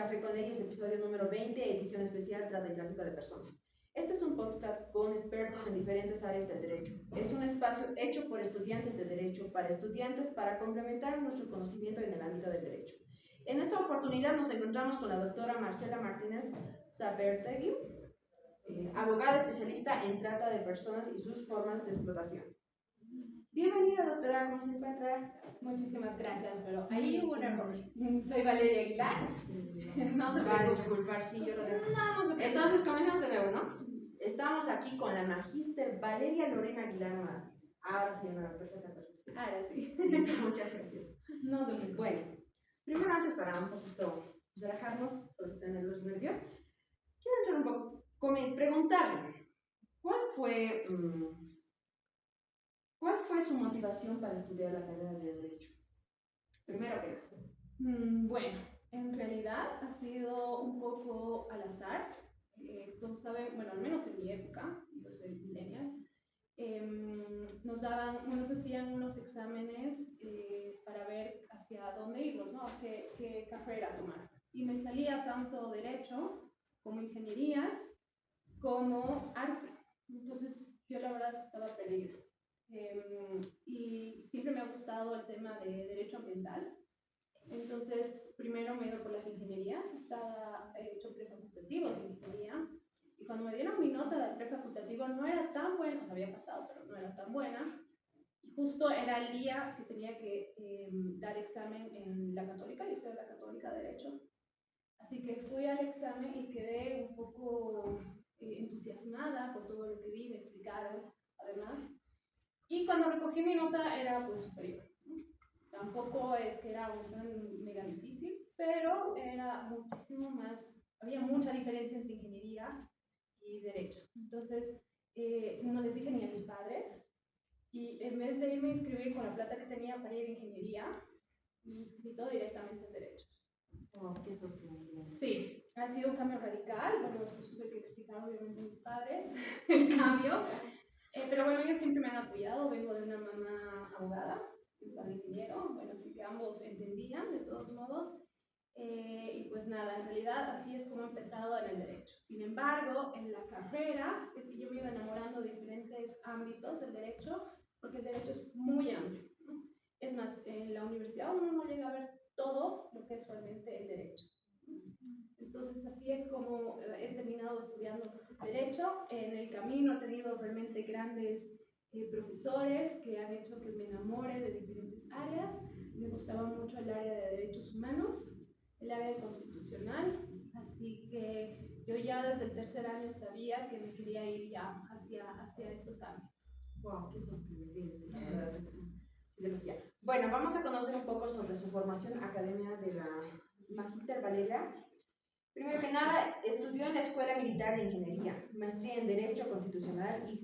Café con Leyes, episodio número 20, edición especial Trata y Tráfico de Personas. Este es un podcast con expertos en diferentes áreas del derecho. Es un espacio hecho por estudiantes de derecho, para complementar nuestro conocimiento en el ámbito del derecho. En esta oportunidad nos encontramos con la doctora Marcela Martínez Sapertegui, abogada especialista en trata de personas y sus formas de explotación. Bienvenida, doctora, ¿cómo se encuentra? Muchísimas gracias, pero ahí hubo un error. Soy Valeria Aguilar. No te va a disculpar, sí, yo lo dejo. Entonces, comencemos de nuevo, ¿no? Estamos aquí con la magíster Valeria Lorena Aguilar Márquez. Ahora sí, no, perfecta. Ahora sí. Muchas gracias. No te preocupes. Bueno, primero antes para un poquito relajarnos sobre tener los nervios, quiero entrar un poco, preguntarle, ¿cuál fue su motivación para estudiar la carrera de Derecho? Primero que nada. Bueno, en realidad ha sido un poco al azar. Todos saben, bueno, al menos en mi época, yo soy millennial, nos hacían unos exámenes para ver hacia dónde irnos, ¿no? ¿Qué carrera tomar? Y me salía tanto Derecho como Ingenierías como Arte. Entonces yo la verdad estaba perdida. Y siempre me ha gustado el tema de Derecho Ambiental. Entonces, primero me he ido por las ingenierías, he hecho prefacultativos de ingeniería, y cuando me dieron mi nota del prefacultativo no era tan buena, no había pasado, pero no era tan buena, y justo era el día que tenía que dar examen en la Católica, yo estoy en la Católica de Derecho, así que fui al examen y quedé un poco entusiasmada por todo lo que vi, me explicaron, además, y cuando recogí mi nota era pues superior. Tampoco es que era un examen mega difícil, pero era muchísimo más, había mucha diferencia entre ingeniería y derecho. Entonces, no les dije ni a mis padres, y en vez de irme a inscribir con la plata que tenía para ir a ingeniería, me inscribí todo directamente en derecho. Oh, ¿qué sorprendente? Sí, ha sido un cambio radical. Bueno, después tuve que explicar obviamente a mis padres el cambio, pero bueno, ellos siempre me han apoyado. Vengo de una mamá abogada, un padre ingeniero, bueno, sí que ambos entendían de todos modos, y pues nada, en realidad así es como he empezado en el derecho. Sin embargo, en la carrera es que yo me he ido enamorando de diferentes ámbitos del derecho, porque el derecho es muy amplio, ¿no? Es más, en la universidad uno no llega a ver todo lo que es realmente el derecho. Entonces así es como he terminado estudiando derecho. En el camino he tenido realmente grandes profesores que han hecho que me enamore de diferentes áreas. Me gustaba mucho el área de derechos humanos, el área constitucional, así que yo ya desde el tercer año sabía que me quería ir ya hacia esos ámbitos. Wow, qué sorprendente, la verdad. Bueno, vamos a conocer un poco sobre su formación académica de la magíster Valeria. Primero que nada, estudió en la Escuela Militar de Ingeniería, maestría en Derecho Constitucional y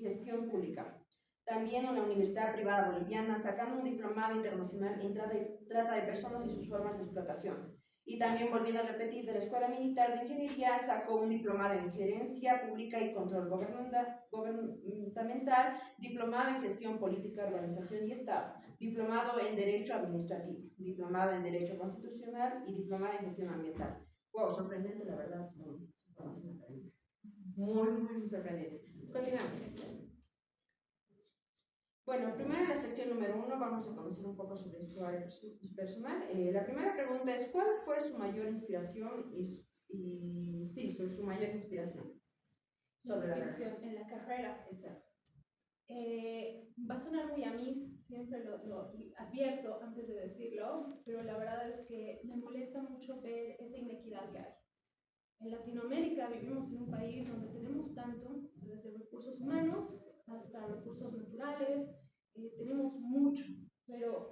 Gestión Pública. También en la Universidad Privada Boliviana, sacando un diplomado internacional en trata de personas y sus formas de explotación. Y también, volviendo a repetir, de la Escuela Militar de Ingeniería, sacó un diplomado en Gerencia Pública y Control Gubernamental, diplomado en Gestión Política, Organización y Estado, diplomado en Derecho Administrativo, diplomado en Derecho Constitucional y diplomado en Gestión Ambiental. Wow, sorprendente, la verdad, su formación académica. Muy sorprendente. Continuamos. Bueno, primero en la sección número 1 vamos a conocer un poco sobre su área personal. La primera pregunta es, ¿cuál fue su mayor inspiración su mayor inspiración? Sobre inspiración en la carrera. Exacto. Va a sonar muy a mí, siempre lo advierto antes de decirlo, pero la verdad es que me molesta mucho ver esa inequidad que hay. En Latinoamérica vivimos en un país donde tenemos tanto, desde recursos humanos hasta recursos naturales, tenemos mucho, pero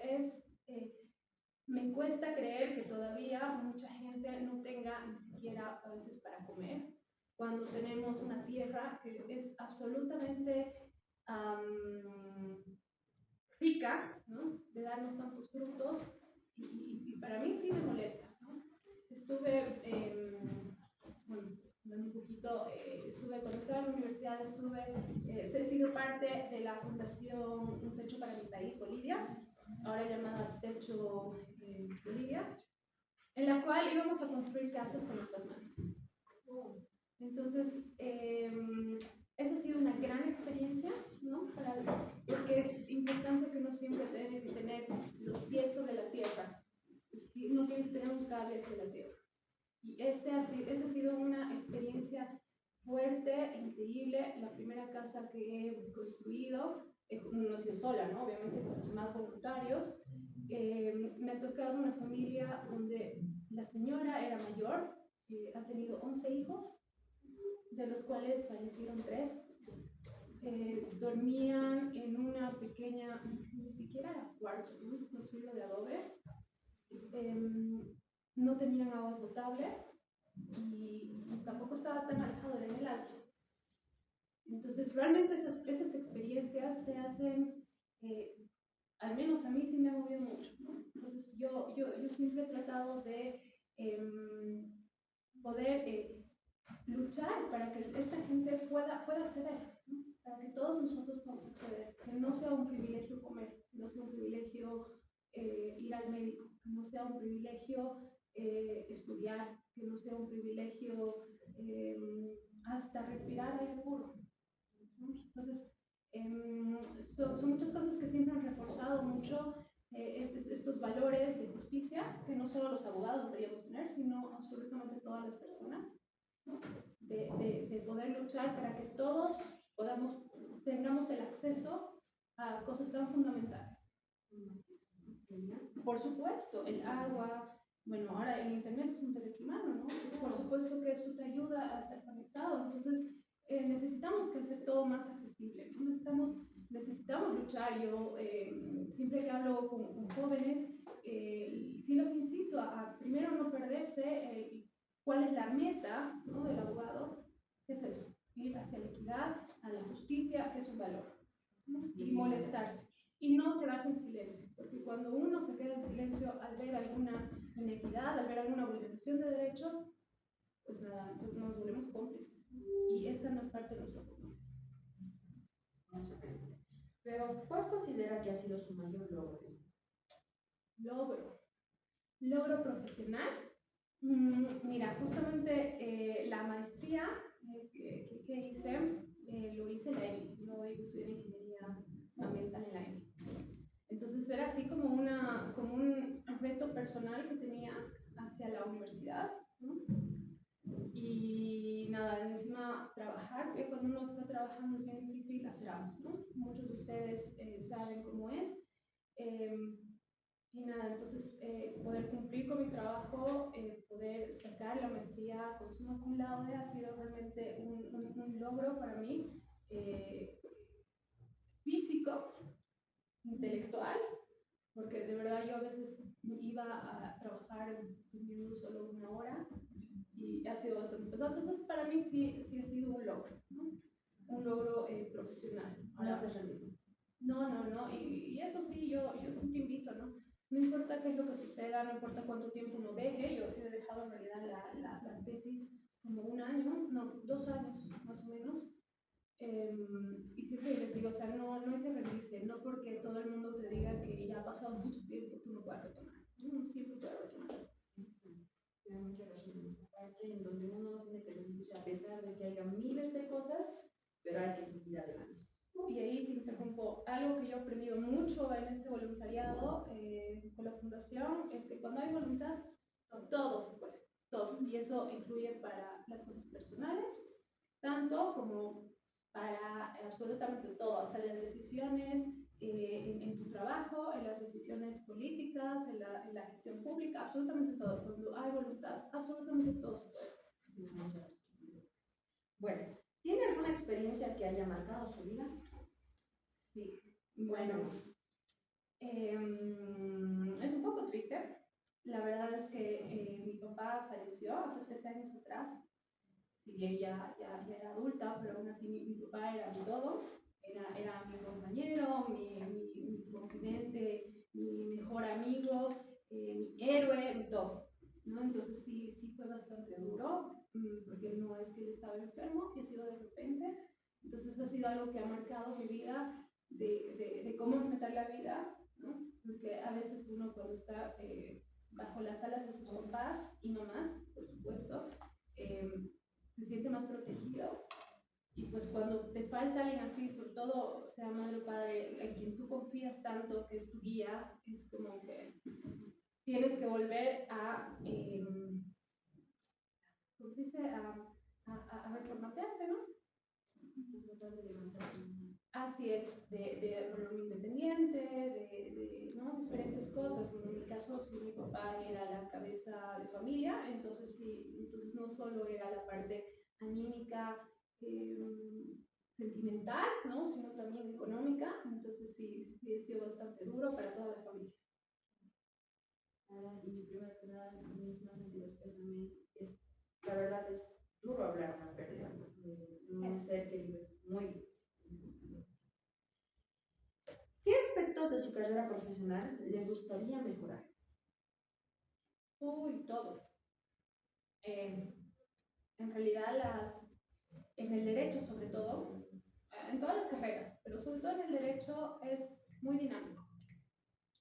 me cuesta creer que todavía mucha gente no tenga ni siquiera a veces para comer, cuando tenemos una tierra que es absolutamente rica, ¿no? De darnos tantos frutos, y para mí sí me molesta, ¿no? Estuve, bueno, un poquito, cuando estaba en la universidad he sido parte de la fundación Un Techo para mi País, Bolivia, ahora llamada Techo Bolivia, en la cual íbamos a construir casas con nuestras manos. Entonces, esa ha sido una gran experiencia, ¿no? Porque es importante que uno siempre tiene que tener los pies sobre la tierra, uno tiene que tener un cable hacia la tierra. Y esa ha sido una experiencia fuerte, increíble. La primera casa que he construido, no he sido sola, ¿no? Obviamente con los más voluntarios. Me ha tocado una familia donde la señora era mayor, ha tenido 11 hijos, de los cuales fallecieron 3. Dormían en una pequeña, ni siquiera era cuarto, ¿no? Construido de adobe. No tenían agua potable y tampoco estaba tan alejado en el alto. Entonces, realmente esas experiencias te hacen, al menos a mí sí me ha movido mucho, ¿no? Entonces, yo siempre he tratado de poder luchar para que esta gente pueda acceder, ¿no? Para que todos nosotros podamos acceder, que no sea un privilegio comer, que no sea un privilegio ir al médico, que no sea un privilegio estudiar, que no sea un privilegio hasta respirar aire puro, ¿no? Entonces, son muchas cosas que siempre han reforzado mucho estos valores de justicia, que no solo los abogados deberíamos tener, sino absolutamente todas las personas, ¿no? De poder luchar para que todos tengamos el acceso a cosas tan fundamentales. Por supuesto, el agua, bueno, ahora el internet es un derecho humano, ¿no? Por supuesto que eso te ayuda a estar conectado, entonces necesitamos que sea todo más accesible, ¿no? Necesitamos luchar. Yo siempre que hablo con jóvenes, sí los incito a primero no perderse cuál es la meta, ¿no? Del abogado. ¿Qué es eso? Ir hacia la equidad, a la justicia, que es un valor, ¿no? Y molestarse. Y no quedarse en silencio, porque cuando uno se queda en silencio al ver alguna inequidad, al ver alguna vulneración de derecho, pues nada, nos volvemos cómplices. Y esa no es parte de nuestra formación. Pero, ¿cuál considera que ha sido su mayor logro? Logro profesional. Mira, justamente la maestría que hice, lo hice en la ENI. Yo estudié ingeniería ambiental en la ENI. Entonces era así como un reto personal que tenía hacia la universidad, ¿no? Y nada, encima trabajar, que cuando uno está trabajando es bien difícil hacer ambos, ¿no? Muchos de ustedes saben cómo es. Y nada, entonces poder cumplir con mi trabajo, poder sacar la maestría con summa cum laude ha sido realmente un logro para mí, físico, intelectual, porque de verdad yo a veces iba a trabajar durmiendo solo 1 hora y ha sido bastante pesado. Entonces para mí sí ha sido un logro, ¿no? Un logro profesional. Ahora se realiza. No, y eso sí, yo siempre invito, ¿no? No importa qué es lo que suceda, no importa cuánto tiempo uno deje. Yo he dejado en realidad la tesis como 1 año, no, 2 años más o menos. Y siempre les digo, o sea, no hay que rendirse, no porque todo el mundo te diga que ya ha pasado mucho tiempo, tú no puedes retomar. Uno siempre puede retomar las cosas. Sí, tiene mucha razón en esa parte, en donde uno no tiene que rendirse a pesar de que haya miles de cosas, pero hay que seguir adelante. Y ahí te interrumpo. Algo que yo he aprendido mucho en este voluntariado con la fundación es que cuando hay voluntad, todo se puede, todo. Y eso incluye para las cosas personales, tanto como para absolutamente todo, hasta las decisiones en tu trabajo, en las decisiones políticas, en la gestión pública, absolutamente todo. Cuando hay voluntad, absolutamente todo se puede hacer. Bueno, ¿tiene alguna experiencia que haya marcado su vida? Sí, bueno, es un poco triste. La verdad es que mi papá falleció hace 13 años atrás. Si bien ya era adulta, pero aún así mi papá era mi todo. Era mi compañero, mi confidente, mi mejor amigo, mi héroe, mi todo, ¿no? Entonces sí fue bastante duro, porque no es que él estaba enfermo, y ha sido de repente. Entonces ha sido algo que ha marcado mi vida de cómo enfrentar la vida, ¿no? Porque a veces uno cuando está bajo las alas de sus papás y mamás, por supuesto, se siente más protegido. Y pues cuando te falta alguien así, sobre todo sea madre o padre, en quien tú confías tanto, que es tu guía, es como que tienes que volver a, ¿cómo se dice? A reformatearte, ¿no? Así es, de volverme independiente, ¿no? Diferentes cosas. Bueno, en mi caso, sí, mi papá era la cabeza de familia, entonces sí, entonces no solo era la parte anímica, sentimental, ¿no? Sino también económica, entonces sí, sí ha sido bastante duro para toda la familia. Y primero que nada, mis más sentidos pésames. La verdad es duro hablar de una pérdida, ¿no? De un ser querido, es muy difícil. ¿Qué aspectos de su carrera profesional le gustaría mejorar? Uy, todo. En realidad, en el derecho sobre todo, en todas las carreras, pero sobre todo en el derecho es muy dinámico.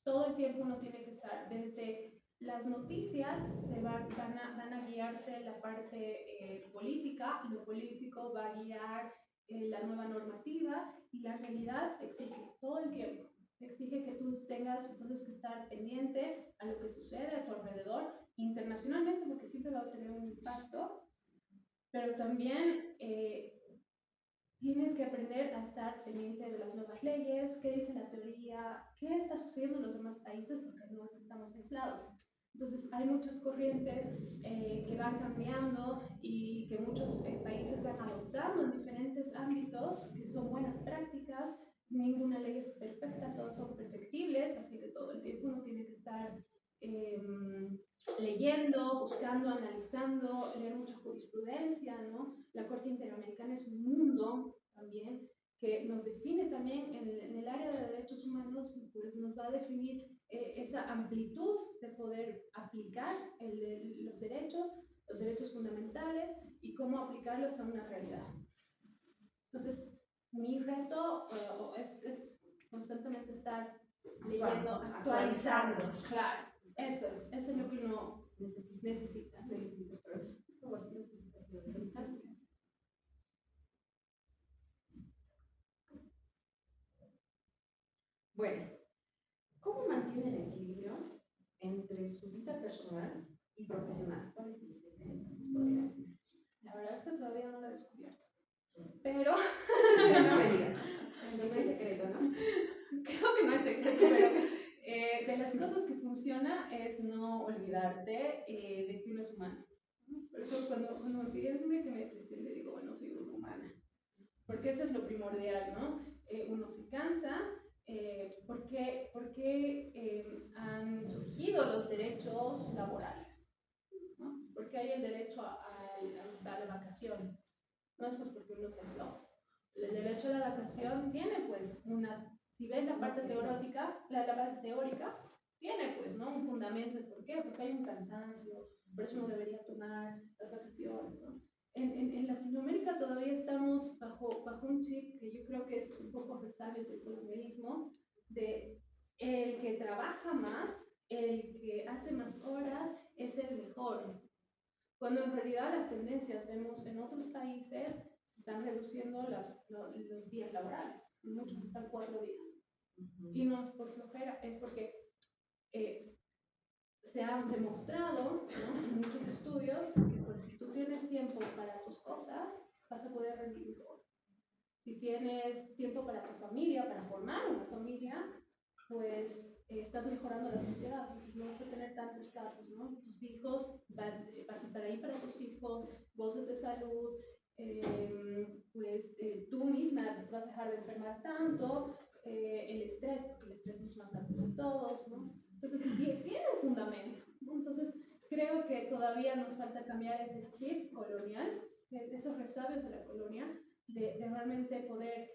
Todo el tiempo uno tiene que estar, desde las noticias van a guiarte la parte política, lo político va a guiar la nueva normativa y la realidad exige todo el tiempo. Exige que tú tengas entonces que estar pendiente a lo que sucede a tu alrededor, internacionalmente, porque siempre va a tener un impacto, pero también tienes que aprender a estar pendiente de las nuevas leyes, qué dice la teoría, qué está sucediendo en los demás países, porque no estamos aislados. Entonces hay muchas corrientes que van cambiando y que muchos países van adoptando en diferentes ámbitos, que son buenas prácticas. Ninguna ley es perfecta, todos son perfectibles, así que todo el tiempo uno tiene que estar leyendo, buscando, analizando, leer mucha jurisprudencia, ¿no? La Corte Interamericana es un mundo también que nos define también en el área de derechos humanos, pues nos va a definir esa amplitud de poder aplicar los derechos fundamentales y cómo aplicarlos a una realidad. Entonces, mi reto es constantemente estar leyendo, actualizando, claro. Eso es lo que uno necesita. Sí. Bueno, ¿cómo mantiene el equilibrio entre su vida personal y profesional? ¿Cuál es el secreto? ¿Podría decir? La verdad es que todavía no lo he descubierto. Pero. No me digas. No hay secreto, ¿no? Creo que no hay secreto, pero de las cosas que funciona es no olvidarte de que uno es humano. Por eso cuando me piden que me presente, digo, bueno, soy una humana. Porque eso es lo primordial, ¿no? Uno se cansa. Porque han surgido los derechos laborales, ¿no? Porque hay el derecho a la vacación. No es pues porque uno se habló. El derecho a la vacación tiene pues si ves la parte teórica, la parte teórica, tiene pues, ¿no? Un fundamento de por qué, porque hay un cansancio, por eso uno debería tomar las vacaciones, ¿no? En Latinoamérica todavía estamos bajo un chip que yo creo que es un poco resabios del colonialismo, de el que trabaja más, el que hace más horas, es el mejor. Cuando en realidad las tendencias vemos en otros países se están reduciendo los días laborales, muchos están 4 días. Y no es por flojera, es porque se ha demostrado, ¿no? En muchos estudios que pues, si tú tienes tiempo para tus cosas, vas a poder rendir mejor. Si tienes tiempo para tu familia, para formar una familia, pues estás mejorando la sociedad, entonces no vas a tener tantos casos, ¿no? Tus hijos, vas a estar ahí para tus hijos, voces de salud, tú misma vas a dejar de enfermar tanto, el estrés, porque el estrés nos mata pues, a todos, ¿no? Entonces tiene un fundamento, ¿no? Entonces creo que todavía nos falta cambiar ese chip colonial, esos resabios de la colonia, de realmente poder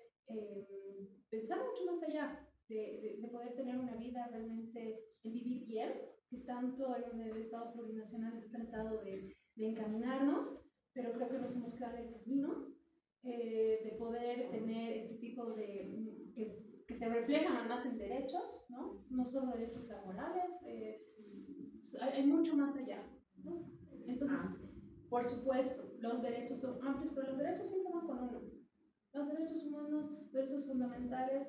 pensar mucho más allá, de poder tener una vida realmente, de vivir bien, que tanto en el Estado plurinacional se ha tratado de encaminarnos, pero creo que nos hemos quedado en el camino, de poder tener este tipo de, que se reflejan además en derechos, ¿no? No solo derechos laborales, hay mucho más allá, ¿no? Entonces, por supuesto, los derechos son amplios, pero los derechos siempre van con uno. Los derechos humanos, los derechos fundamentales,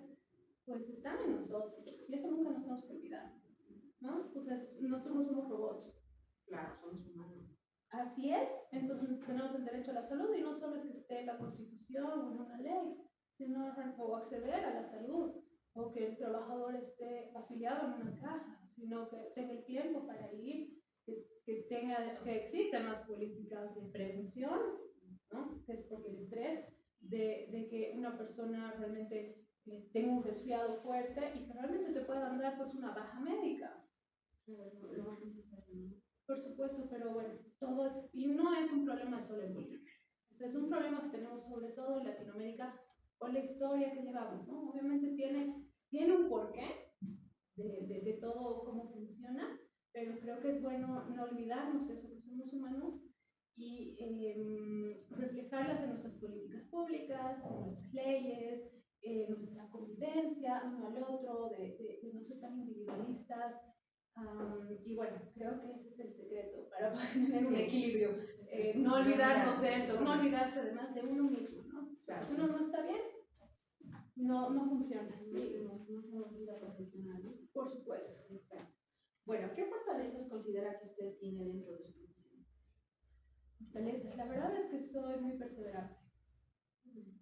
pues están en nosotros, y eso nunca nos tenemos que olvidar, ¿no? O sea, nosotros no somos robots. Claro, somos humanos. Así es, entonces tenemos el derecho a la salud, y no solo es que esté en la Constitución o en una ley, sino o acceder a la salud, o que el trabajador esté afiliado en una caja, sino que tenga el tiempo para ir, que existan más políticas de prevención, ¿no? Que es porque el estrés, de que una persona realmente tenga un resfriado fuerte y que realmente te puedan dar pues una baja médica. Lo más necesario, ¿no? Por supuesto, pero bueno, todo, y no es un problema solo en Bolivia, o sea, es un problema que tenemos sobre todo en Latinoamérica por la historia que llevamos, ¿no? Obviamente tiene un porqué de todo cómo funciona, pero creo que es bueno no olvidarnos eso, que somos humanos, y reflejarlas en nuestras políticas públicas, en nuestras leyes, en nuestra convivencia uno al otro, de no ser tan individualistas. Y bueno, creo que ese es el secreto para poder tener un equilibrio. No olvidarnos de eso, no olvidarse además de uno mismo, ¿no? Claro. Si uno no está bien, no funciona. No hacemos vida profesional, ¿no? Por supuesto. Exacto. Bueno, ¿qué fortalezas considera que usted tiene dentro de su profesión? Fortalezas. La verdad es que soy muy perseverante.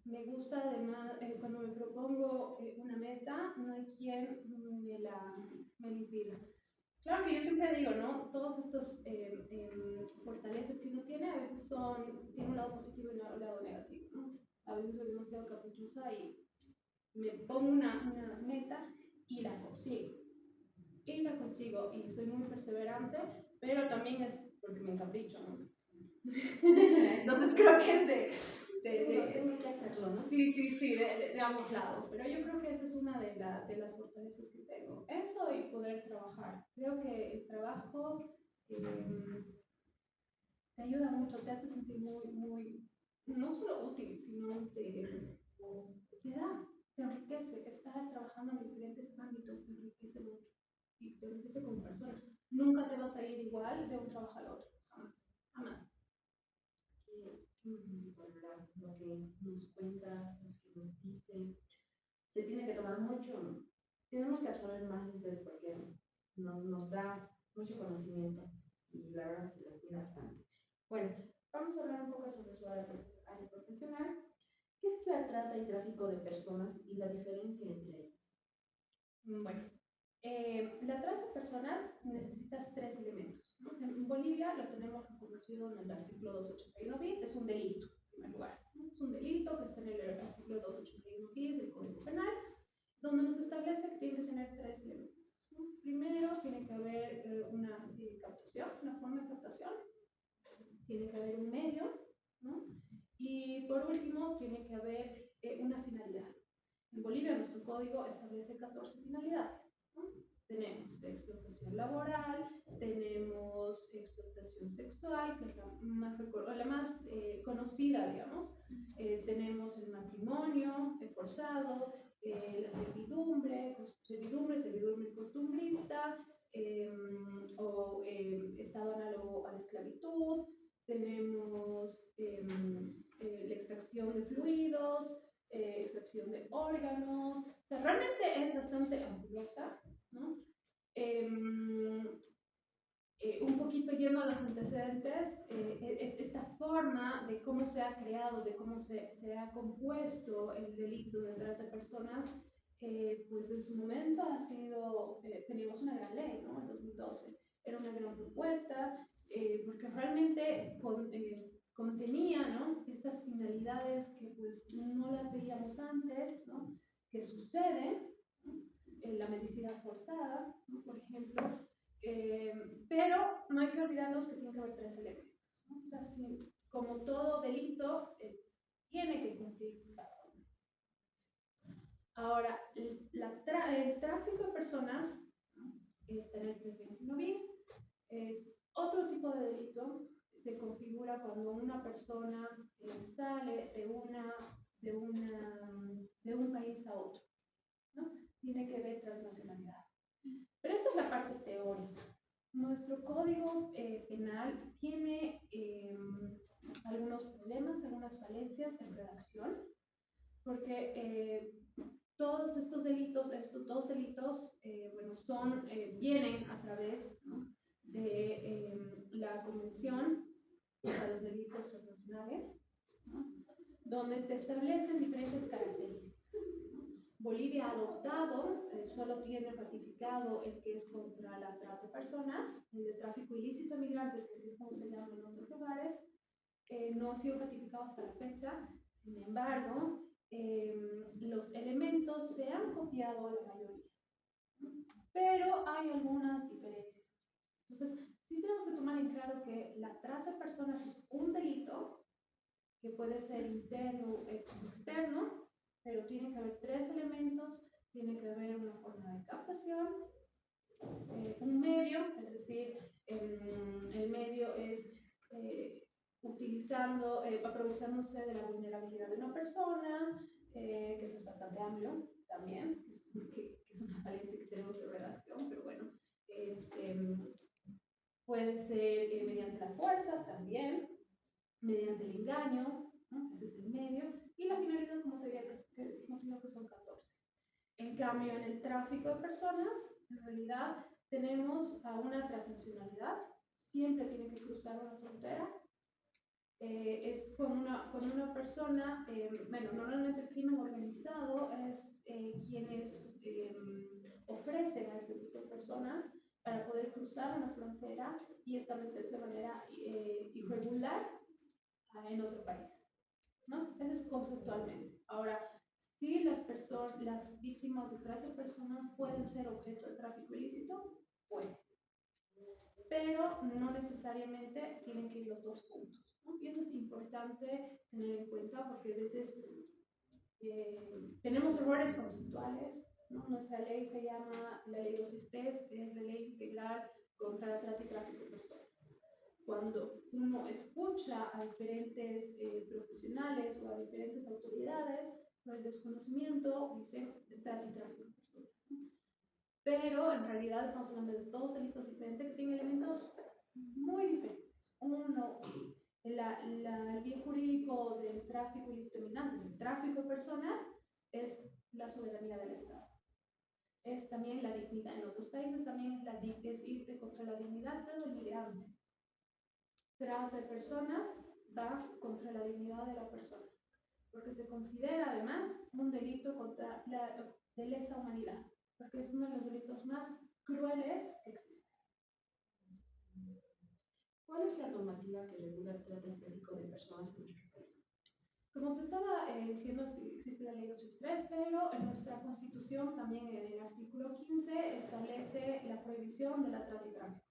Me gusta además, cuando me propongo una meta, no hay quien me impida. Claro que yo siempre digo, ¿no? Todos estos fortalezas que uno tiene, a veces tienen un lado positivo y un lado negativo, ¿no? A veces soy demasiado caprichosa y me pongo una meta y la consigo. Y la consigo, y soy muy perseverante, pero también es porque me encapricho, ¿no? Entonces creo que es tengo que hacerlo, ¿no? Sí, de ambos lados, pero yo creo que esa es una de las fortalezas que tengo. Eso y poder trabajar. Creo que el trabajo te ayuda mucho, te hace sentir no solo útil, sino te enriquece. Estar trabajando en diferentes ámbitos te enriquece mucho y te enriquece como persona. Nunca te vas a ir igual de un trabajo al otro, jamás, jamás. ¿Verdad? Lo que nos cuenta, lo que nos dice, se tiene que tomar mucho, tenemos que absorber más de usted porque nos da mucho conocimiento y la verdad se le admira bastante. Bueno, vamos a hablar un poco sobre su área profesional. ¿Qué es la trata y tráfico de personas y la diferencia entre ellas? Bueno, la trata de personas necesitas tres elementos, ¿no? En Bolivia lo tenemos reconocido en el artículo 281 bis, es un delito, en primer lugar, ¿no? Es un delito que está en el artículo 281 bis del Código Penal, donde nos establece que tiene que tener tres elementos, ¿no? Primero, tiene que haber una captación, una forma de captación, tiene que haber un medio, ¿no? Y por último, tiene que haber una finalidad. En Bolivia nuestro código establece 14 finalidades, ¿no? Tenemos explotación laboral, tenemos explotación sexual, que es la más conocida, digamos. Tenemos el matrimonio forzado, la servidumbre costumbrista, o estado análogo a la esclavitud. Tenemos la extracción de fluidos, extracción de órganos. O sea, realmente es bastante ampliosa, ¿no? Un poquito yendo a los antecedentes, es esta forma de cómo se ha creado, de cómo se ha compuesto el delito de trata de personas, pues en su momento teníamos una gran ley, ¿no? En 2012. Era una gran propuesta, porque realmente contenía, ¿no? Estas finalidades que pues no las veíamos antes, ¿no? Que suceden, ¿no? En la mendicidad forzada, ¿no? Por ejemplo. Pero no hay que olvidarnos que tiene que haber tres elementos, ¿no? O sea, como todo delito, tiene que cumplir cada uno. Ahora, el tráfico de personas, ¿no? Está en el 321 bis, es otro tipo de delito. Se configura cuando una persona sale de un país a otro, ¿no? Tiene que ver transnacionalidad. Pero esa es la parte teórica. Nuestro código penal tiene algunos problemas, algunas falencias en redacción, porque todos estos delitos, estos dos delitos, vienen a través, ¿no?, de la Convención para los Delitos Transnacionales, ¿no?, donde te establecen diferentes características, ¿no? Bolivia ha adoptado, solo tiene ratificado el que es contra la trata de personas, el de tráfico ilícito de migrantes, que así es como se llama en otros lugares, no ha sido ratificado hasta la fecha. Sin embargo, los elementos se han copiado a la mayoría, ¿no?, pero hay algunas diferencias. Entonces, sí tenemos que tomar en claro que la trata de personas es un delito que puede ser interno o externo, pero tiene que haber tres elementos: tiene que haber una forma de captación, un medio, es decir, el medio es aprovechándose de la vulnerabilidad de una persona, que eso es bastante amplio también, que es una falencia que tenemos de redacción, pero bueno, puede ser mediante la fuerza también, mediante el engaño, ¿no?, ese es el medio, y la finalidad, como te digo, que son 14. En cambio, en el tráfico de personas, en realidad tenemos a una transnacionalidad, siempre tiene que cruzar una frontera. Es con una persona, normalmente el crimen organizado es quienes ofrecen a este tipo de personas para poder cruzar una frontera y establecerse de manera irregular en otro país, ¿no? Eso es conceptualmente. Ahora, sí, las víctimas de trata de personas pueden ser objeto de tráfico ilícito, pueden, pero no necesariamente tienen que ir los dos juntos, ¿no? Y eso es importante tener en cuenta porque a veces tenemos errores conceptuales, ¿no? Nuestra ley se llama la ley 263, es la ley integral contra la trata y tráfico de personas. Cuando uno escucha a diferentes profesionales o a diferentes autoridades, por el desconocimiento dicen trata y tráfico de personas, ¿no? Pero en realidad estamos hablando de dos delitos diferentes que tienen elementos muy diferentes. Uno, el bien jurídico del tráfico ilícito de migrantes, el tráfico de personas, es la soberanía del Estado. Es también la dignidad. En otros países también es irte contra la dignidad, pero lidiando. Trata de personas va contra la dignidad de la persona, porque se considera además un delito de lesa humanidad, porque es uno de los delitos más crueles que existen. ¿Cuál es la normativa que regula el trata y tráfico de personas en nuestro país? Como te estaba diciendo, existe la ley 263, pero en nuestra Constitución también en el artículo 15 establece la prohibición de la trata y tráfico.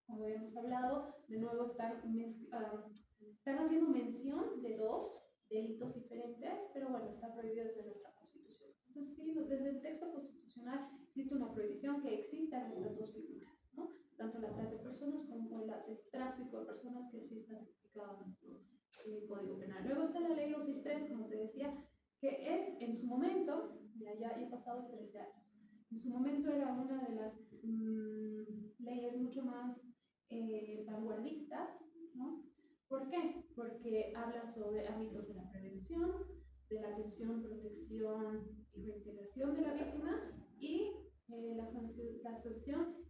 Como hemos hablado, de nuevo están haciendo mención de dos delitos diferentes, pero bueno, está prohibido desde nuestra Constitución. Entonces, sí, desde el texto constitucional existe una prohibición que existan estas dos figuras, ¿no? Tanto la trata de personas como el tráfico de personas, que sí está tipificado en nuestro Código Penal. Luego está la ley 263, como te decía, que es en su momento, ya ha pasado 13 años, en su momento era una de las leyes mucho más vanguardistas, ¿no? ¿Por qué? Porque habla sobre ámbitos de la prevención, de la atención, protección y reintegración de la víctima y la sanción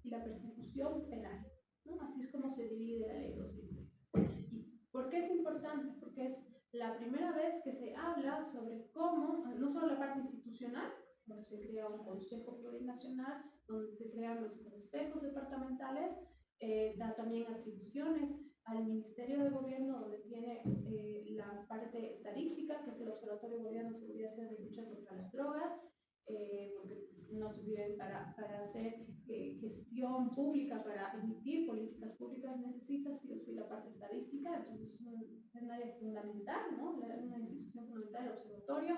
y la persecución penal, ¿no? Así es como se divide la ley 263. ¿Y por qué es importante? Porque es la primera vez que se habla sobre cómo, no solo la parte institucional, donde se crea un consejo plurinacional, donde se crean los consejos departamentales, da también atribuciones al Ministerio de Gobierno, donde tiene la parte estadística, que es el Observatorio Boliviano de Seguridad Ciudadana y Lucha contra las Drogas, porque no sirve para hacer gestión pública, para emitir políticas públicas, necesita sí o sí la parte estadística. Entonces es un área fundamental, ¿no? Una institución fundamental, el observatorio,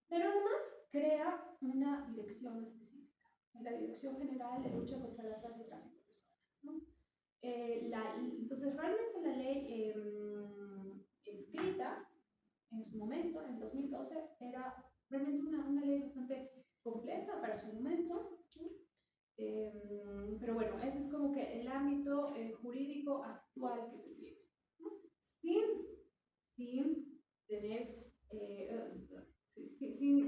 pero además crea una dirección específica, la Dirección General de Lucha contra la Trata y Tráfico de Personas, ¿no? Entonces realmente la ley escrita en su momento, en 2012, era realmente una ley bastante completa para su momento, ¿no? Pero bueno, ese es como que el ámbito jurídico actual que se tiene, ¿no? Sin tener,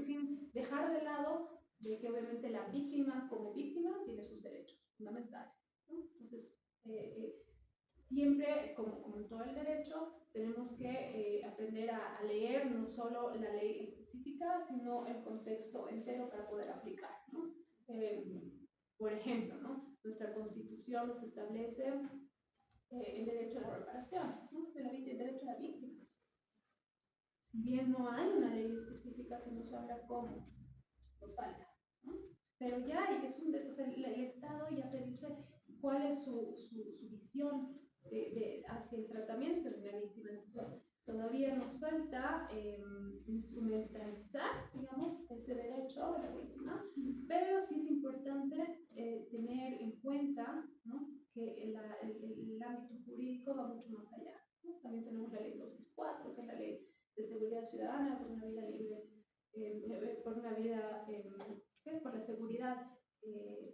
sin dejar de lado de que obviamente la víctima como víctima tiene sus derechos fundamentales, ¿no? Entonces, siempre, como en todo el derecho, tenemos que aprender a leer no solo la ley específica, sino el contexto entero para poder aplicar, ¿no? Por ejemplo, ¿no? Nuestra Constitución nos establece el derecho a la reparación, ¿no? El derecho a la víctima. Si bien no hay una ley específica que nos habla cómo, nos falta, ¿no? Pero ya hay, o sea, el Estado ya te dice cuál es su visión hacia el tratamiento de una víctima. Entonces, todavía nos falta instrumentalizar, digamos, ese derecho de la víctima, pero sí es importante tener en cuenta, ¿no? Que el ámbito jurídico va mucho más allá, ¿no? También tenemos la ley 264, que es la ley de seguridad ciudadana por una vida libre, por una vida, por la seguridad,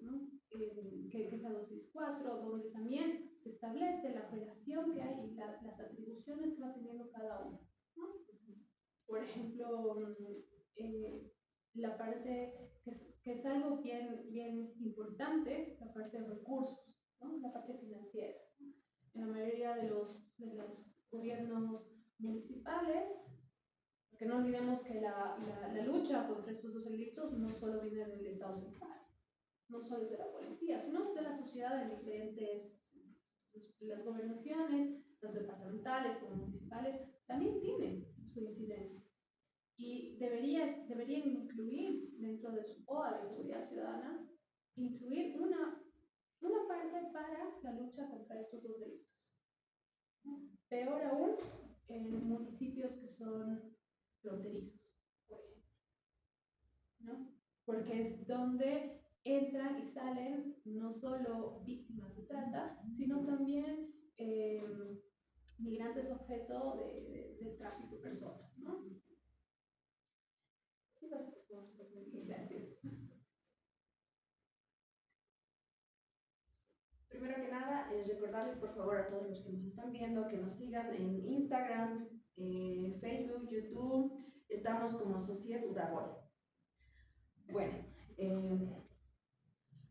¿no? Que es la 264, donde también se establece la relación que hay y las atribuciones que va teniendo cada uno, ¿no? Por ejemplo, la parte que es algo bien importante, la parte de recursos, ¿no? La parte financiera. En la mayoría de los gobiernos municipales, porque no olvidemos que la lucha contra estos dos delitos no solo viene del Estado central, no solo es de la policía, sino es de la sociedad en diferentes, las gobernaciones, tanto departamentales como municipales, también tienen su incidencia. Y deberían incluir dentro de su POA de seguridad ciudadana, incluir una parte para la lucha contra estos dos delitos. Peor aún, en municipios que son fronterizos, por ejemplo, ¿no? Porque es donde entran y salen no solo víctimas de trata, sino también migrantes objeto de tráfico de personas, ¿no? Gracias. Primero que nada, recordarles por favor a todos los que nos están viendo que nos sigan en Instagram, Facebook, YouTube. Estamos como Sociedad Udagol. Bueno,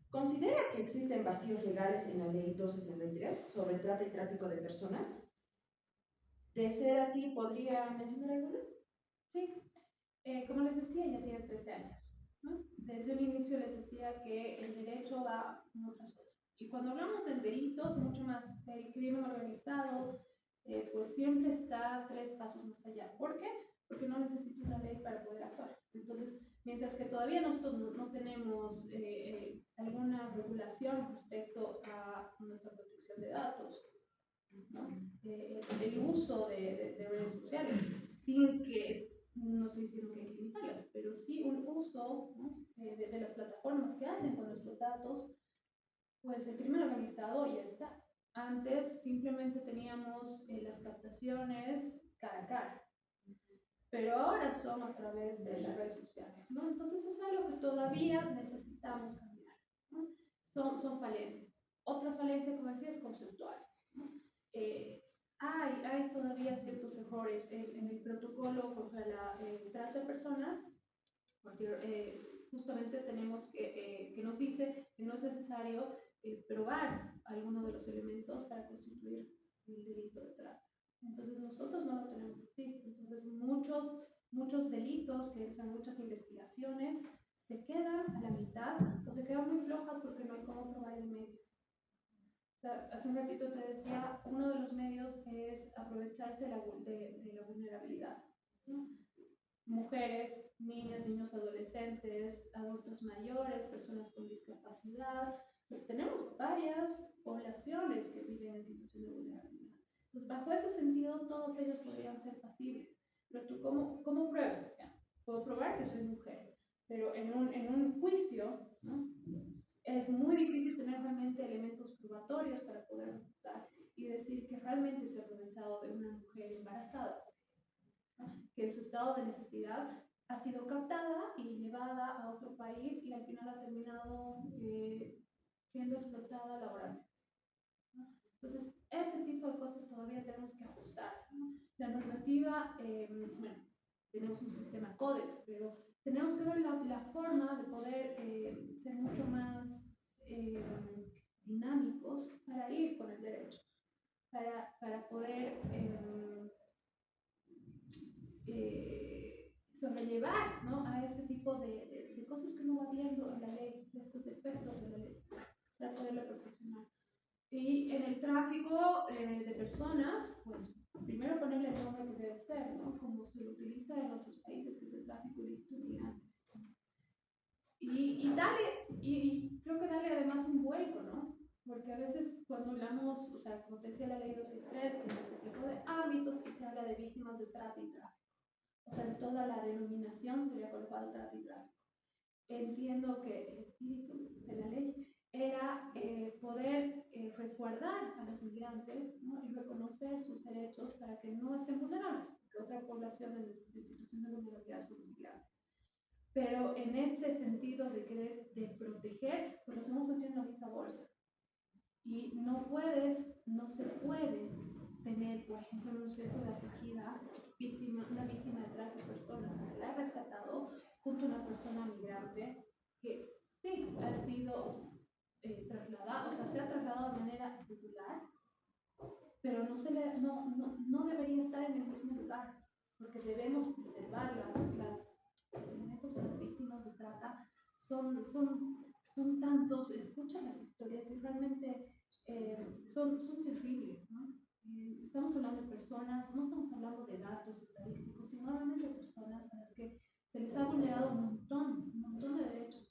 ¿considera que existen vacíos legales en la Ley 263 sobre trata y tráfico de personas? De ser así, ¿podría mencionar alguna? Sí, como les decía, ya tiene 13 años, ¿no? Desde un inicio les decía que el derecho va en otras cosas. Y cuando hablamos de delitos, mucho más el crimen organizado, pues siempre está 3 pasos más allá. ¿Por qué? Porque no necesita una ley para poder actuar. Entonces, mientras que todavía nosotros no tenemos alguna regulación respecto a nuestra protección de datos, ¿no? El uso de redes sociales, sin que no estoy diciendo que hay que limitarlas, pero sí un uso, ¿no? de las plataformas que hacen con nuestros datos, pues el crimen organizado ya está. Antes simplemente teníamos las captaciones cara a cara, pero ahora son a través de las redes sociales, ¿no? Entonces es algo que todavía necesitamos cambiar, ¿no? Son falencias. Otra falencia, como decía, es conceptual, ¿no? Hay todavía ciertos errores en el protocolo contra la trata de personas, porque justamente tenemos que nos dice que no es necesario probar alguno de los elementos para constituir el delito de trata. Entonces nosotros no lo tenemos así. Entonces muchos delitos que entran, muchas investigaciones, se quedan a la mitad o se quedan muy flojas porque no hay cómo probar el medio. O sea, hace un ratito te decía, uno de los medios es aprovecharse de la vulnerabilidad, ¿no? Mujeres, niñas, niños, adolescentes, adultos mayores, personas con discapacidad. Tenemos varias poblaciones que viven en situación de vulnerabilidad. Pues bajo ese sentido, todos ellos podrían ser pasibles. Pero tú, ¿cómo pruebas? Ya, puedo probar que soy mujer, pero en un juicio, ¿no? Es muy difícil tener realmente elementos probatorios para poder votar y decir que realmente se ha aprovechado de una mujer embarazada, ¿no? Que en su estado de necesidad ha sido captada y llevada a otro país y al final ha terminado siendo explotada laboralmente, ¿no? Entonces, ese tipo de cosas todavía tenemos que ajustar, ¿no? La normativa, bueno, tenemos un sistema códex, pero tenemos que ver la forma de poder ser mucho más dinámicos para ir con el derecho, para poder sobrellevar, ¿no?, a este tipo de cosas que uno va viendo en la ley, de estos efectos de la ley, para poderlo perfeccionar. Y en el tráfico de personas, pues primero ponerle el nombre que debe ser, ¿no?, como se lo utiliza en otros países, que es el tráfico ilícito de migrantes. Y creo que darle además un vuelco, ¿no? Porque a veces cuando hablamos, o sea, como te decía la ley 263, tiene este tipo de ámbitos y se habla de víctimas de trata y tráfico. O sea, en toda la denominación sería colocado trata y tráfico. Entiendo que el espíritu de la ley era poder resguardar a los migrantes, ¿no?, y reconocer sus derechos para que no estén vulnerables, porque otra población en situación de vulnerabilidad son los migrantes. Pero en este sentido de querer de proteger, pues los hemos metido en la misma bolsa. Y no se puede tener, por ejemplo, en un centro de acogida, una víctima de trata de personas que se la ha rescatado junto a una persona migrante que sí ha sido trasladada, o sea, se ha trasladado de manera regular, pero no debería estar en el mismo lugar, porque debemos preservar los elementos de las víctimas de trata. Son tantos, escuchan las historias y realmente son terribles, ¿no? Estamos hablando de personas, no estamos hablando de datos estadísticos, sino realmente de personas a las que se les ha vulnerado un montón de derechos.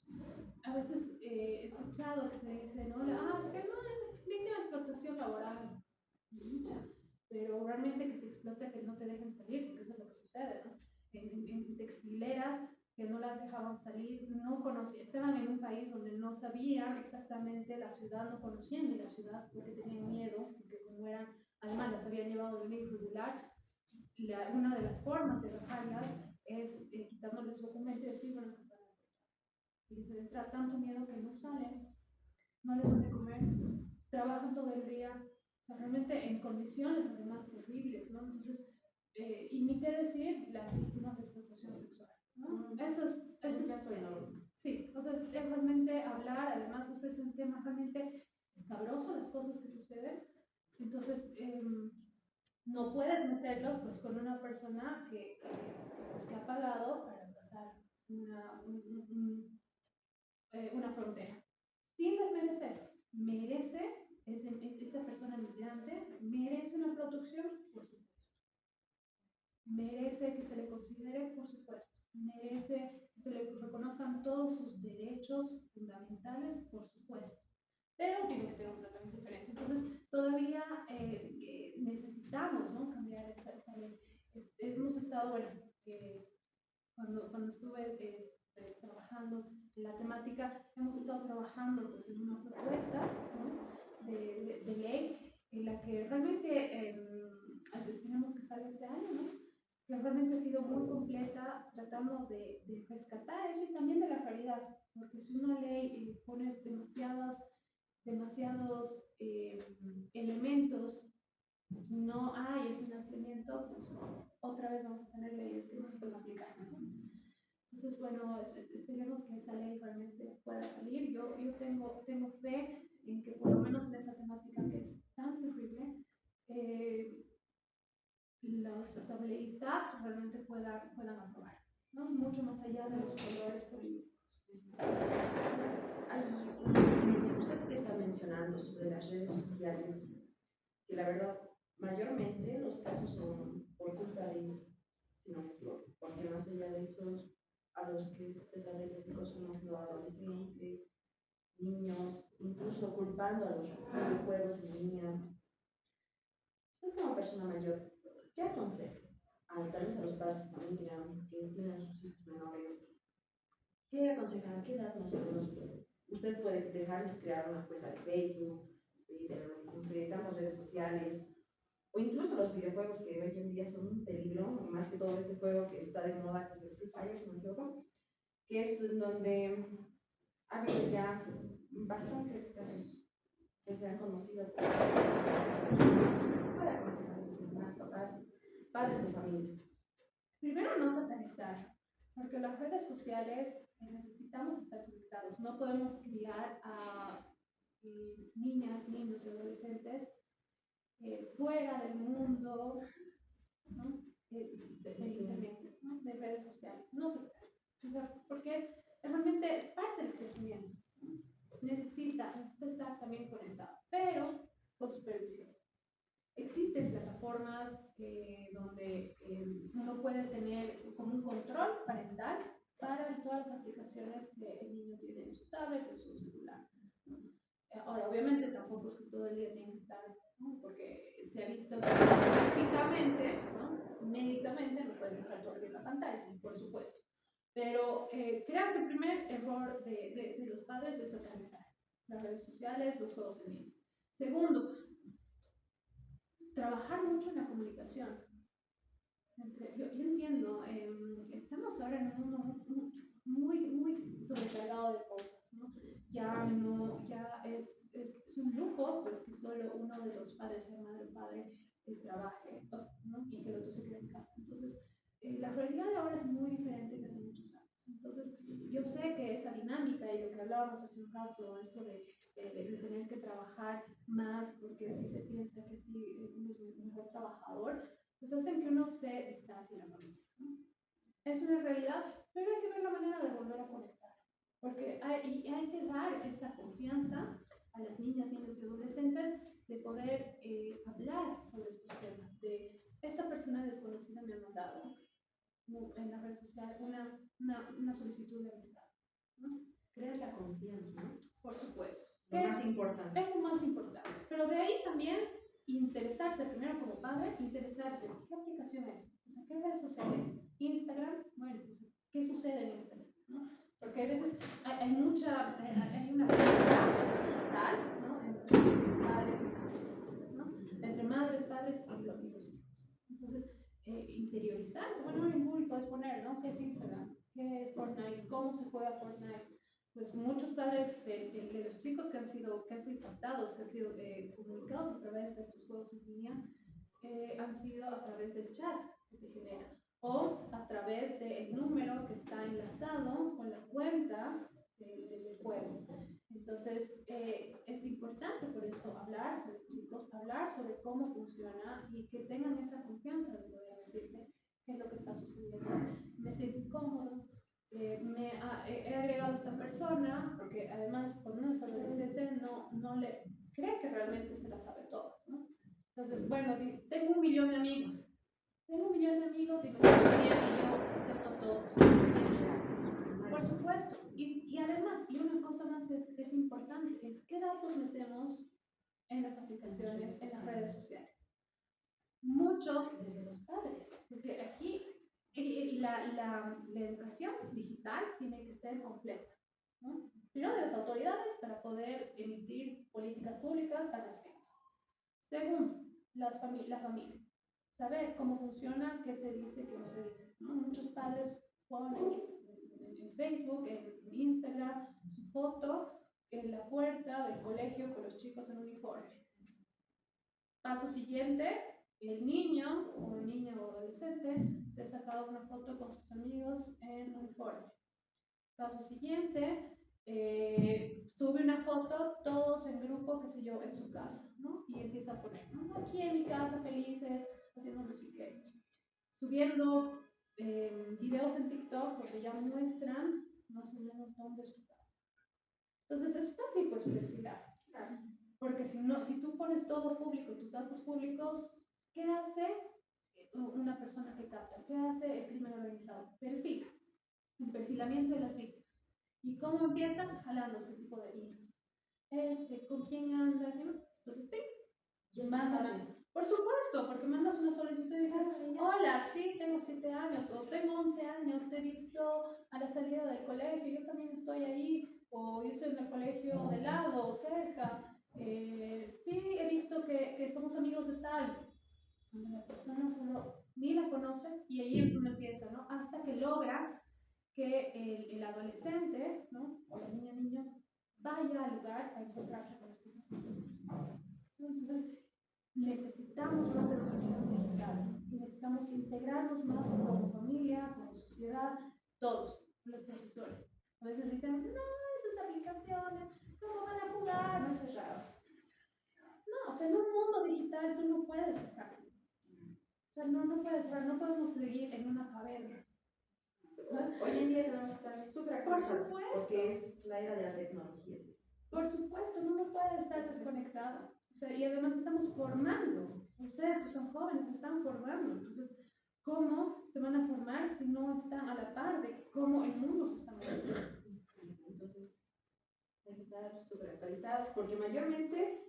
A veces he escuchado que se dice, ¿no?, es que no es víctima de explotación laboral, mucha, pero realmente que te exploten, que no te dejen salir, porque eso es lo que sucede, ¿no? En textileras que no las dejaban salir, no conocían, estaban en un país donde no sabían exactamente la ciudad, no conocían ni la ciudad porque tenían miedo, porque como eran, además las habían llevado de manera irregular, una de las formas de bajarlas es quitándoles su documento y decir, bueno, es que están y les entra tanto miedo que no salen, no les dan de comer, trabajan todo el día, o sea, realmente en condiciones además terribles, ¿no? Entonces, y ni qué decir las víctimas de explotación sexual, ¿no? Eso es sí, o sea, es realmente hablar, además eso es un tema realmente escabroso, las cosas que suceden, entonces no puedes meterlos pues con una persona pues, que ha pagado para pasar una frontera, sin desmerecer, merece esa persona migrante, merece una protección, por supuesto. Merece que se le considere, por supuesto. Merece que se le reconozcan todos sus derechos fundamentales, por supuesto. Pero tiene que tener un tratamiento diferente. Entonces, todavía necesitamos, ¿no?, cambiar esa ley. Hemos estado, bueno, cuando estuve trabajando en la temática, hemos estado trabajando pues, en una propuesta, ¿no?, de ley en la que realmente esperemos que salga este año, ¿no?, que realmente ha sido muy completa, tratando de rescatar eso y también de la realidad, porque si una ley pones demasiados elementos, no hay el financiamiento, pues otra vez vamos a tener leyes que no se pueden aplicar, ¿no? Entonces, bueno, esperemos que esa ley realmente pueda salir. Yo tengo fe en que por lo menos en esta temática que es tan terrible, los asambleístas realmente puedan aprobar, ¿no?, mucho más allá de los colores políticos. Usted que está mencionando sobre las redes sociales, que la verdad, mayormente los casos son por culpa de eso, sino porque más allá de eso, a los que se trata de éticos son los adolescentes, niños, incluso culpando a los videojuegos en línea. Usted como persona mayor, ¿qué aconseja? Tal vez a los padres de familia que tienen sus hijos menores, ¿qué aconseja? ¿A qué edad más o menos usted puede dejarles crear una cuenta de Facebook, de tantas redes sociales, o incluso los videojuegos que hoy en día son un peligro, más que todo este juego que está de moda, que es el Free Fire, si no me equivoco, que es donde ha habido ya bastantes casos que se han conocido para aconsejar más papás, padres de familia. Primero, no satanizar, porque las redes sociales necesitamos estar conectados. No podemos criar a niñas, niños y adolescentes fuera del mundo, ¿no? del internet, ¿no? De redes sociales. No se puede. O sea, porque realmente es parte del crecimiento. Necesita estar también conectado, pero con supervisión. Existen plataformas donde uno puede tener como un control parental para todas las aplicaciones que el niño tiene en su tablet o en su celular. Ahora, obviamente tampoco es que todo el día tiene que estar, ¿no? Porque se ha visto que físicamente, ¿no? Médicamente no pueden estar todo el día en la pantalla, por supuesto. Pero creo que el primer error de los padres es satanizar las redes sociales, los juegos en línea. Segundo, trabajar mucho en la comunicación. Yo entiendo, estamos ahora en un mundo muy sobrecargado de cosas, ¿no? Ya es un lujo, pues, que solo uno de los padres, sea madre o padre, trabaje, ¿no? Y que el otro se quede en casa. Entonces, la realidad de ahora es muy diferente que hace muchos años. Entonces, yo sé que esa dinámica y lo que hablábamos hace un rato, esto de tener que trabajar más, porque si se piensa que si uno es un mejor trabajador, pues hacen que uno se distancie de la familia, ¿no? Es una realidad, pero hay que ver la manera de volver a conectar, porque hay que dar esa confianza a las niñas, niños y adolescentes de poder hablar sobre estos temas, de esta persona desconocida me ha mandado en la red social una solicitud de amistad, ¿no? Crear la confianza, ¿no? Por supuesto. Lo más importante. Es lo más importante. Pero de ahí también interesarse, primero como padre, interesarse. ¿Qué aplicación es? O sea, ¿qué redes sociales? Instagram, bueno, pues, ¿qué sucede en Instagram? ¿No? Porque a veces hay una brecha digital, ¿no? Entre padres y padres, ¿no? Entre madres, padres y los hijos. Entonces, interiorizarse. Bueno, en Google puedes poner, ¿no? ¿Qué es Instagram? ¿Qué es Fortnite? ¿Cómo se juega Fortnite? Pues muchos padres de los chicos que han sido impactados, que han sido comunicados a través de estos juegos en línea, han sido a través del chat que te genera, o a través del número que está enlazado con la cuenta del juego. Entonces, es importante por eso hablar con los chicos, hablar sobre cómo funciona y que tengan esa confianza de poder decirte qué es lo que está sucediendo. Me siento incómodo, he agregado a esta persona, porque además cuando uno es adolescente no le cree que realmente se las sabe todas, ¿no? Entonces, bueno, tengo 1 millón de amigos. Tengo 1 millón de amigos y me siento bien y yo acepto a todos. Por supuesto. Y además, y una cosa más que es importante, es qué datos metemos en las aplicaciones, en las redes sociales. Muchos desde los padres, porque aquí la educación digital tiene que ser completa, ¿no? Primero de las autoridades para poder emitir políticas públicas al respecto. Segundo, la familia. Saber cómo funciona, qué se dice, qué no se dice, ¿no? Muchos padres ponen en Facebook, en Instagram, su foto en la puerta del colegio con los chicos en uniforme. Paso siguiente, el niño o niña o adolescente se ha sacado una foto con sus amigos en uniforme. Paso siguiente, sube una foto todos en grupo, qué sé yo, en su casa, ¿no? Y empieza a poner, ¿no? Aquí en mi casa, felices, haciendo no sé qué. Subiendo videos en TikTok donde ya muestran más o menos dónde es tu casa. Entonces es fácil pues perfilar. Porque si tú pones todo público, tus datos públicos, ¿qué hace una persona que capta? ¿Qué hace el crimen organizado? Perfila. Un perfilamiento de las víctimas. ¿Y cómo empiezan? Jalando ese tipo de hilos. ¿Con quién anda? Entonces, ¿quién más anda? Por supuesto, porque mandas una solicitud y dices, hola, sí, tengo 7 años, o tengo 11 años, te he visto a la salida del colegio, yo también estoy ahí, o yo estoy en el colegio de lado o cerca. Sí, he visto que somos amigos de tal. Cuando la persona solo ni la conoce y ahí es donde empieza, ¿no? Hasta que logra que el adolescente, ¿no? O la niño, vaya al lugar a encontrarse con esta información. Entonces, necesitamos más educación digital y necesitamos integrarnos más como familia, como sociedad, todos, los profesores. A veces dicen, no, esas aplicaciones, ¿cómo van a jugar? No es cerrado. No, o sea, en un mundo digital tú no puedes cerrar. O sea, no puedes cerrar, no podemos seguir en una caverna. Hoy en día tenemos que estar súper actualizados. Por supuesto. Porque es la era de la tecnología. Por supuesto, uno puede estar desconectado. O sea, y además estamos formando. Ustedes que son jóvenes están formando. Entonces, ¿cómo se van a formar si no están a la par de cómo el mundo se está moviendo? Entonces, hay que estar súper actualizados porque mayormente,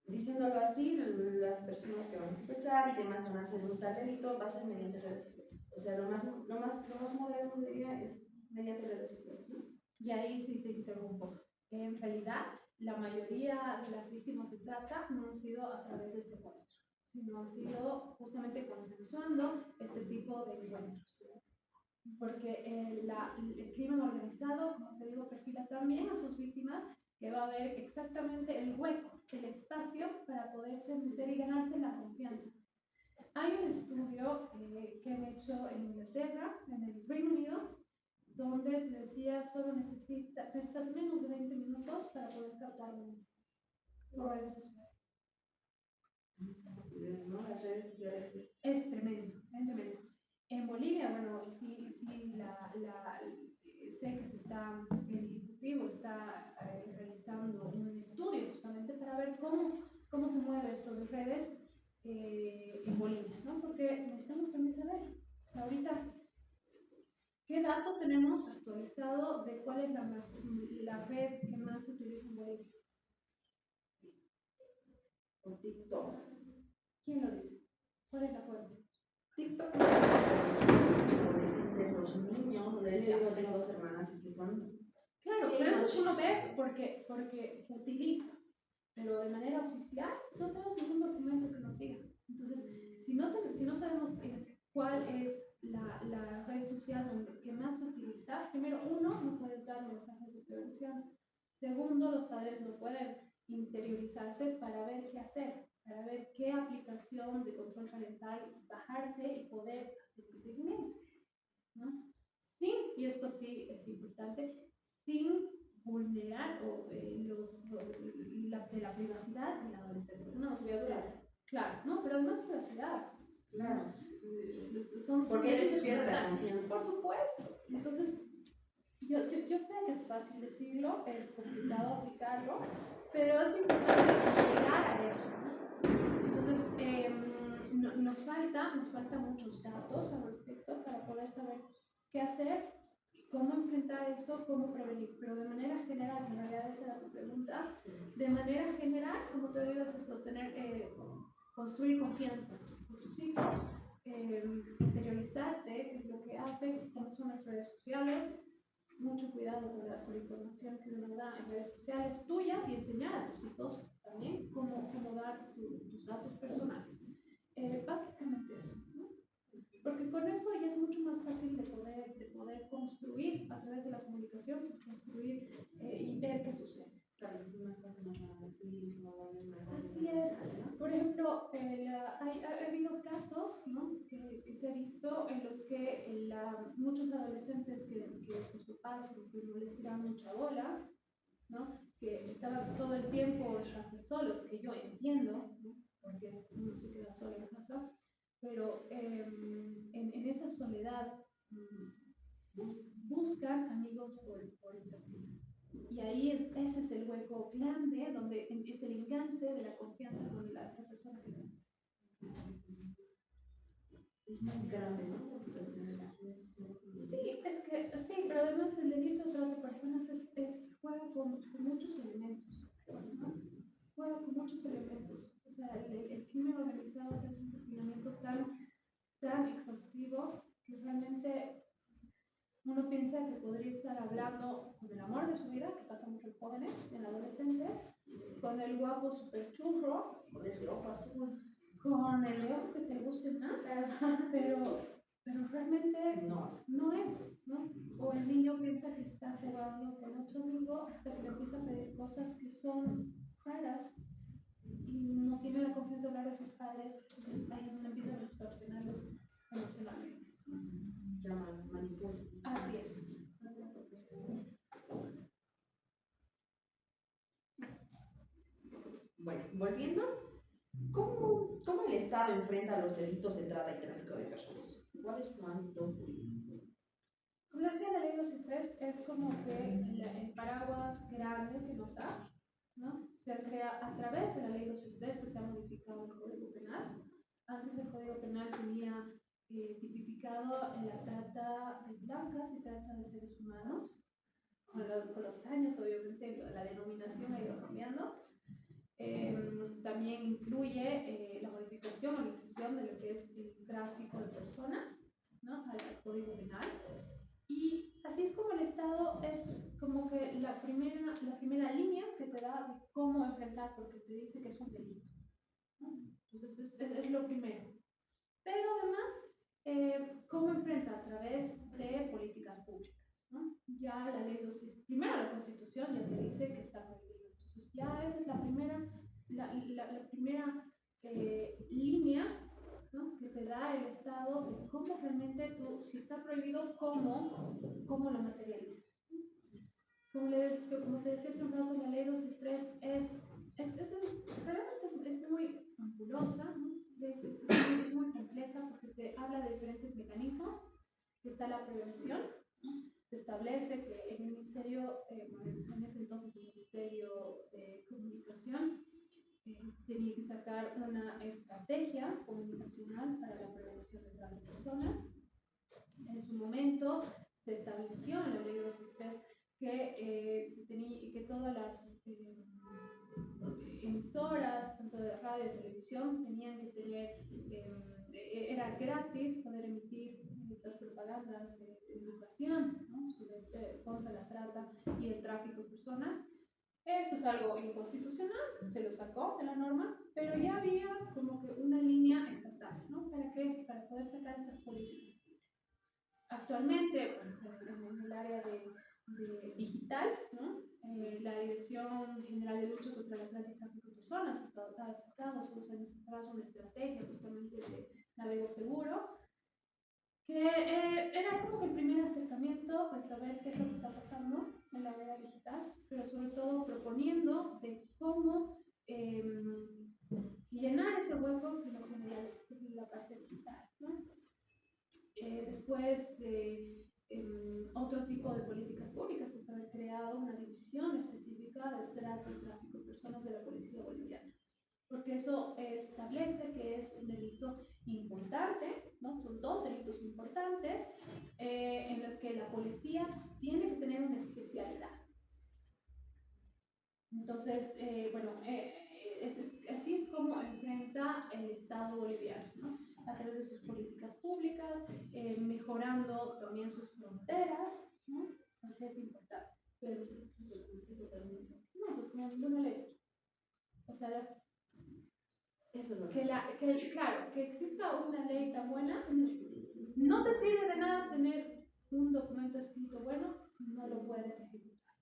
diciéndolo así, las personas que van a secuestrar y demás van a hacer un tal delito va a ser mediante redes sociales. O sea, lo más moderno diría es mediante redes sociales, ¿no? Y ahí sí te interrumpo. En realidad, la mayoría de las víctimas de trata no han sido a través del secuestro, sino han sido justamente consensuando este tipo de encuentros. Porque el crimen organizado, como te digo, perfila también a sus víctimas, que va a haber exactamente el hueco, el espacio para poderse meter y ganarse la confianza. Hay un estudio que han hecho en Inglaterra, en el Reino Unido, donde te decía solo necesitas menos de 20 minutos para poder captar por redes sociales. ¿No? Las redes sociales Es tremendo, es tremendo. En Bolivia, bueno, sí sé que el Ejecutivo está realizando un estudio justamente para ver cómo se mueve esto de redes en Bolivia, ¿no? Porque necesitamos también saber, o sea, ahorita, ¿qué dato tenemos actualizado de cuál es la red que más se utiliza en Bolivia? o TikTok. ¿Quién lo dice? ¿Cuál es la fuente? TikTok de los niños, yo tengo dos hermanas y que están. Claro, pero eso uno ve porque utiliza, pero de manera oficial no tenemos ningún documento que nos diga. Entonces, si no sabemos cuál es la red social que más utilizar, primero, uno, no puedes dar mensajes de prevención. Segundo, los padres no pueden interiorizarse para ver qué hacer, para ver qué aplicación de control parental bajarse y poder hacer el seguimiento, ¿no? Sin, y esto sí es importante, sin vulnerar la privacidad del adolescente. No, claro, no, pero además privacidad. Claro. Porque ellos se pierden la confianza. Por supuesto. Entonces, yo sé que es fácil decirlo, es complicado aplicarlo, pero es importante llegar a eso. Entonces, nos falta muchos datos al respecto para poder saber qué hacer, cómo enfrentar esto, cómo prevenir. Pero de manera general, que en realidad esa era tu pregunta, de manera general, como te digo, es eso, construir confianza con tus hijos, interiorizarte, qué es lo que hacen, cómo son las redes sociales, mucho cuidado con la información que uno da en redes sociales tuyas y enseñar a tus hijos también cómo dar tus datos personales. Básicamente eso, ¿no? Porque con eso ya es mucho más fácil de poder construir a través de la comunicación, pues construir y ver qué sucede. Claro, es más fácil Así es. Por ejemplo, ha habido casos, ¿no? que se ha visto en los que muchos adolescentes que sus papás no les tiraban mucha bola, ¿no? Que estaban todo el tiempo en casa solos, que yo entiendo, ¿no? Porque uno se queda solo en casa, pero en esa soledad buscan amigos por internet. Y ahí ese es el hueco grande, donde es el enganche de la confianza con la persona que viene. Es muy grande, ¿no? Sí, sí, pero además el delito de trata de personas juega con muchos elementos, ¿no? Juega con muchos elementos. O sea, el crimen organizado hace un perfilamiento tan exhaustivo que realmente uno piensa que podría estar hablando con el amor de su vida, que pasa mucho en jóvenes, en adolescentes, con el guapo super churro, con el ojo azul, con el ojo que te guste más, pero realmente no es, ¿no? O el niño piensa que está jugando con otro amigo hasta que le empieza a pedir cosas que son raras y no tiene la confianza de hablar a sus padres, entonces ahí es donde empiezan a extorsionarlos emocionalmente. Llaman manipula. Así es. Bueno, volviendo, ¿cómo el Estado enfrenta los delitos de trata y tráfico de personas? ¿Cuál es su ámbito jurídico? Como decía, la ley 263 es como que el paraguas grande que nos da, ¿no? Se crea a través de la ley 263 que se ha modificado el Código Penal. Antes el Código Penal tenía tipificado en la trata de blancas y trata de seres humanos. Con los años, obviamente, la denominación ha ido cambiando. También incluye la modificación o la inclusión de lo que es el tráfico de personas, ¿no? Al Código Penal. Y así es como el Estado es como que la primera línea que te da de cómo enfrentar, porque te dice que es un delito, ¿no? Entonces es lo primero. Pero además, ¿cómo enfrenta? A través de políticas públicas, ¿no? Ya la ley 2, primero la Constitución ya te dice que está prohibido. Entonces ya esa es la primera línea, ¿no? Que te da el Estado de cómo realmente tú, si está prohibido, cómo lo materializas. Como te decía hace un rato, la ley 263 realmente es muy ampulosa, ¿no? Es muy completa porque te habla de diferentes mecanismos. Está la prevención, ¿no? Se establece que el Ministerio, en ese entonces el Ministerio de Comunicación, tenía que sacar una estrategia comunicacional para la prevención de trata de personas. En su momento se estableció en la ley 263 que todas las emisoras, tanto de radio y televisión, tenían que tener, era gratis poder emitir estas propagandas de educación, ¿no? Contra la trata y el tráfico de personas. Esto es algo inconstitucional, se lo sacó de la norma, pero ya había como que una línea estatal, ¿no? ¿Para qué? Para poder sacar estas políticas. Actualmente, en el área de digital, ¿no? La Dirección General de Lucha contra la Trata y Tráfico de Personas ha sacado hace 2 años atrás una estrategia justamente de navego seguro, que era como que el primer acercamiento de saber qué es lo que está pasando en la era digital, pero sobre todo proponiendo de cómo llenar ese hueco que no tiene la parte digital, ¿no? Después, otro tipo de políticas públicas es haber creado una división específica de trata y tráfico de personas de la policía boliviana, porque eso establece que es un delito importante, ¿no? Son 2 delitos importantes en los que la policía tiene que tener una especialidad. Entonces, así es como enfrenta el Estado boliviano, ¿no? A través de sus políticas públicas, mejorando también sus fronteras, ¿no? Porque es importante. Pero, no, pues como ninguna ley. O sea, Eso no. claro, que exista una ley tan buena, no te sirve de nada tener un documento escrito bueno si no lo puedes ejecutar.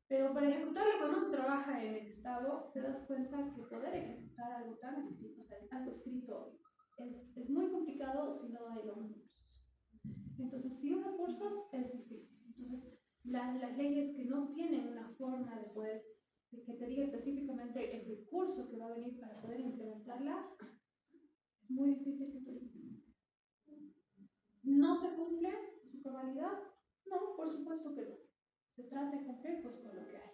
Pero para ejecutarlo, cuando uno trabaja en el Estado, te das cuenta que poder ejecutar algo tan escrito, o sea, algo escrito, es muy complicado si no hay los recursos. Entonces, sin recursos es difícil. Entonces, las leyes que no tienen una forma de poder, de que te diga específicamente el recurso que va a venir para poder implementarla, es muy difícil que tú lo implementes. ¿No se cumple su cabalidad? No, por supuesto que no. Se trata de cumplir pues con lo que hay,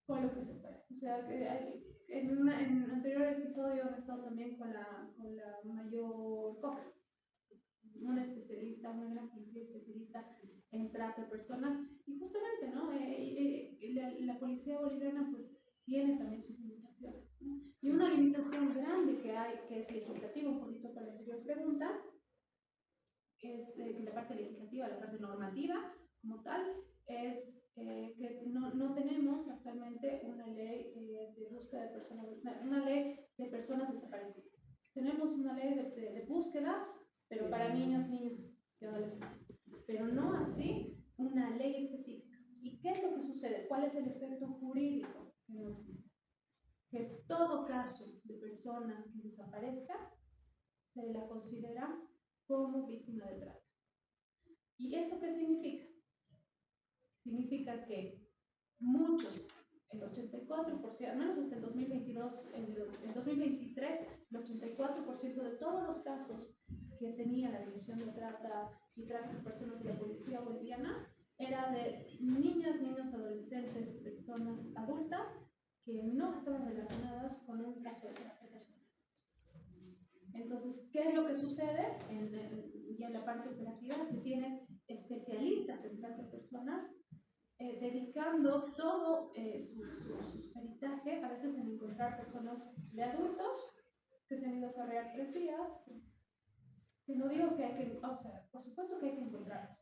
con lo que se puede. O sea, que en un anterior episodio he estado también con la mayor Coca, una especialista, una gran policía especialista en trata de personas, y justamente, ¿no? La policía boliviana pues tiene también sus limitaciones, ¿no? Y una limitación grande que hay, que es legislativa, un poquito para la anterior pregunta, es la parte legislativa, la parte normativa como tal, es que no tenemos actualmente una ley de búsqueda de personas, una ley de personas desaparecidas. Tenemos una ley de búsqueda, pero para niños y adolescentes, pero no así una ley específica. ¿Y qué es lo que sucede? ¿Cuál es el efecto jurídico que no existe? Que todo caso de persona que desaparezca se la considera como víctima de trata. ¿Y eso qué significa? Significa que muchos, el 84%, al menos hasta el 2022, el 2023, el 84% de todos los casos que tenía la División de Trata y Tráfico de Personas de la Policía Boliviana era de niñas, niños, adolescentes, personas adultas que no estaban relacionadas con un caso de trata de personas. Entonces, ¿qué es lo que sucede? Ya en la parte operativa, que tienes especialistas en trata de personas dedicando todo su peritaje, a veces en encontrar personas de adultos que se han ido a farrear 3 días, que no digo que hay que, o sea, por supuesto que hay que encontrarlos,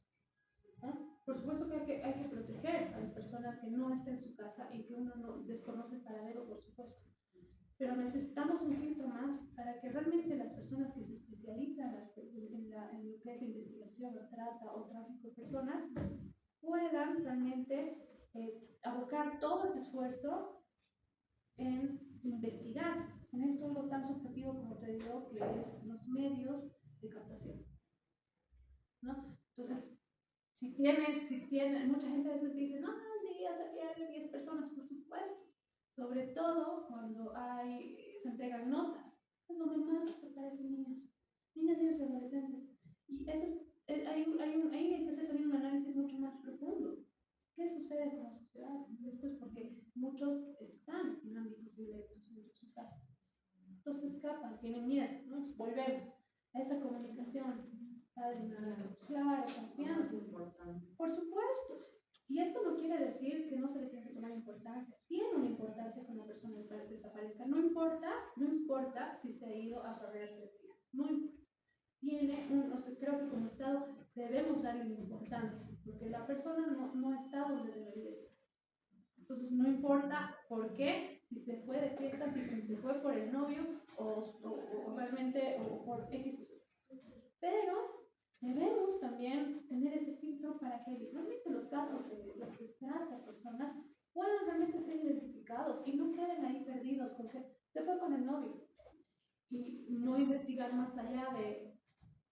¿no? Por supuesto que hay que proteger a las personas que no estén en su casa y que uno no desconoce el paradero, por supuesto. Pero necesitamos un filtro más para que realmente las personas que se especializan en lo que es la investigación, la trata o tráfico de personas puedan realmente abocar todo ese esfuerzo en investigar en esto algo tan subjetivo como te digo que es los medios de captación, ¿no? Entonces, si tienes, mucha gente a veces dice, no, al día se pierden 10 personas, por supuesto, sobre todo cuando se entregan notas, es donde más desaparecen niños, niños y adolescentes, y eso es, ahí hay que hacer también un análisis mucho más profundo. ¿Qué sucede con la sociedad? Después, porque muchos están en ámbitos violentos en su casa. Entonces escapan, tienen miedo, ¿no? Entonces, volvemos a esa comunicación, clara, confianza. Por supuesto. Y esto no quiere decir que no se le tiene que tomar importancia. Tiene una importancia que una persona desaparezca. No importa si se ha ido a farrear 3 días. No importa. Creo que como Estado debemos darle una importancia, porque la persona no está donde debería estar. Entonces no importa por qué, si se fue de fiesta, si se fue por el novio o realmente o por X o Y. Pero debemos también tener ese filtro para que realmente los casos de trata de personas puedan realmente ser identificados y no queden ahí perdidos con que se fue con el novio y no investigar más allá de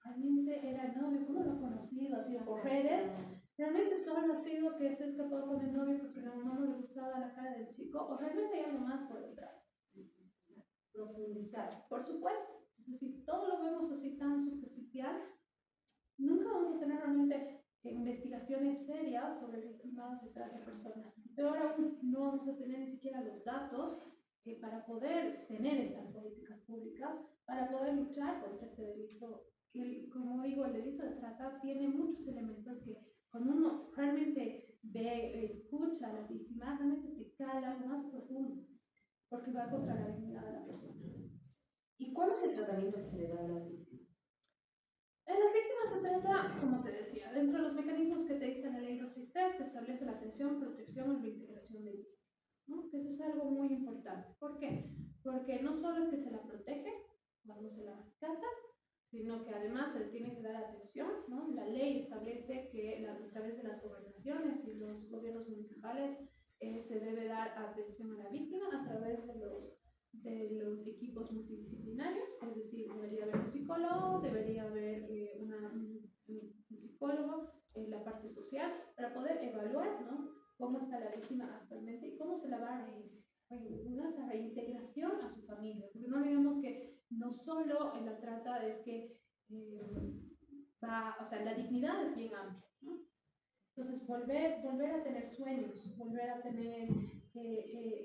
realmente era el novio, ¿cómo lo ha conocido? ¿Ha sido por redes? ¿Realmente solo ha sido que se escapó con el novio porque la mamá no le gustaba la cara del chico? ¿O realmente hay algo más por detrás? Profundizar. Por supuesto. Entonces, si todo lo vemos así tan superficial, nunca vamos a tener realmente investigaciones serias sobre víctimas de trata de personas. Peor aún, no vamos a tener ni siquiera los datos para poder tener estas políticas públicas, para poder luchar contra este delito. Como digo, el delito de trata tiene muchos elementos que cuando uno realmente ve, escucha a la víctima, realmente te cala algo más profundo, porque va contra la dignidad de la persona. ¿Y cuál es el tratamiento que se le da a las víctimas? En las víctimas se trata, como te decía, dentro de los mecanismos que te dice la ley 263, te establece la atención, protección y reintegración de víctimas, ¿no? Que eso es algo muy importante. ¿Por qué? Porque no solo es que se la protege cuando se la rescata, sino que además se le tiene que dar atención, ¿no? La ley establece que a través de las gobernaciones y los gobiernos municipales se debe dar atención a la víctima a través de los equipos multidisciplinarios, es decir, debería haber un psicólogo, debería haber un psicólogo en la parte social para poder evaluar, ¿no? Cómo está la víctima actualmente y cómo se la va a esa reintegración a su familia, porque no olvidemos que no solo en la trata es que o sea, la dignidad es bien amplia, ¿no? Entonces, volver a tener sueños, volver a tener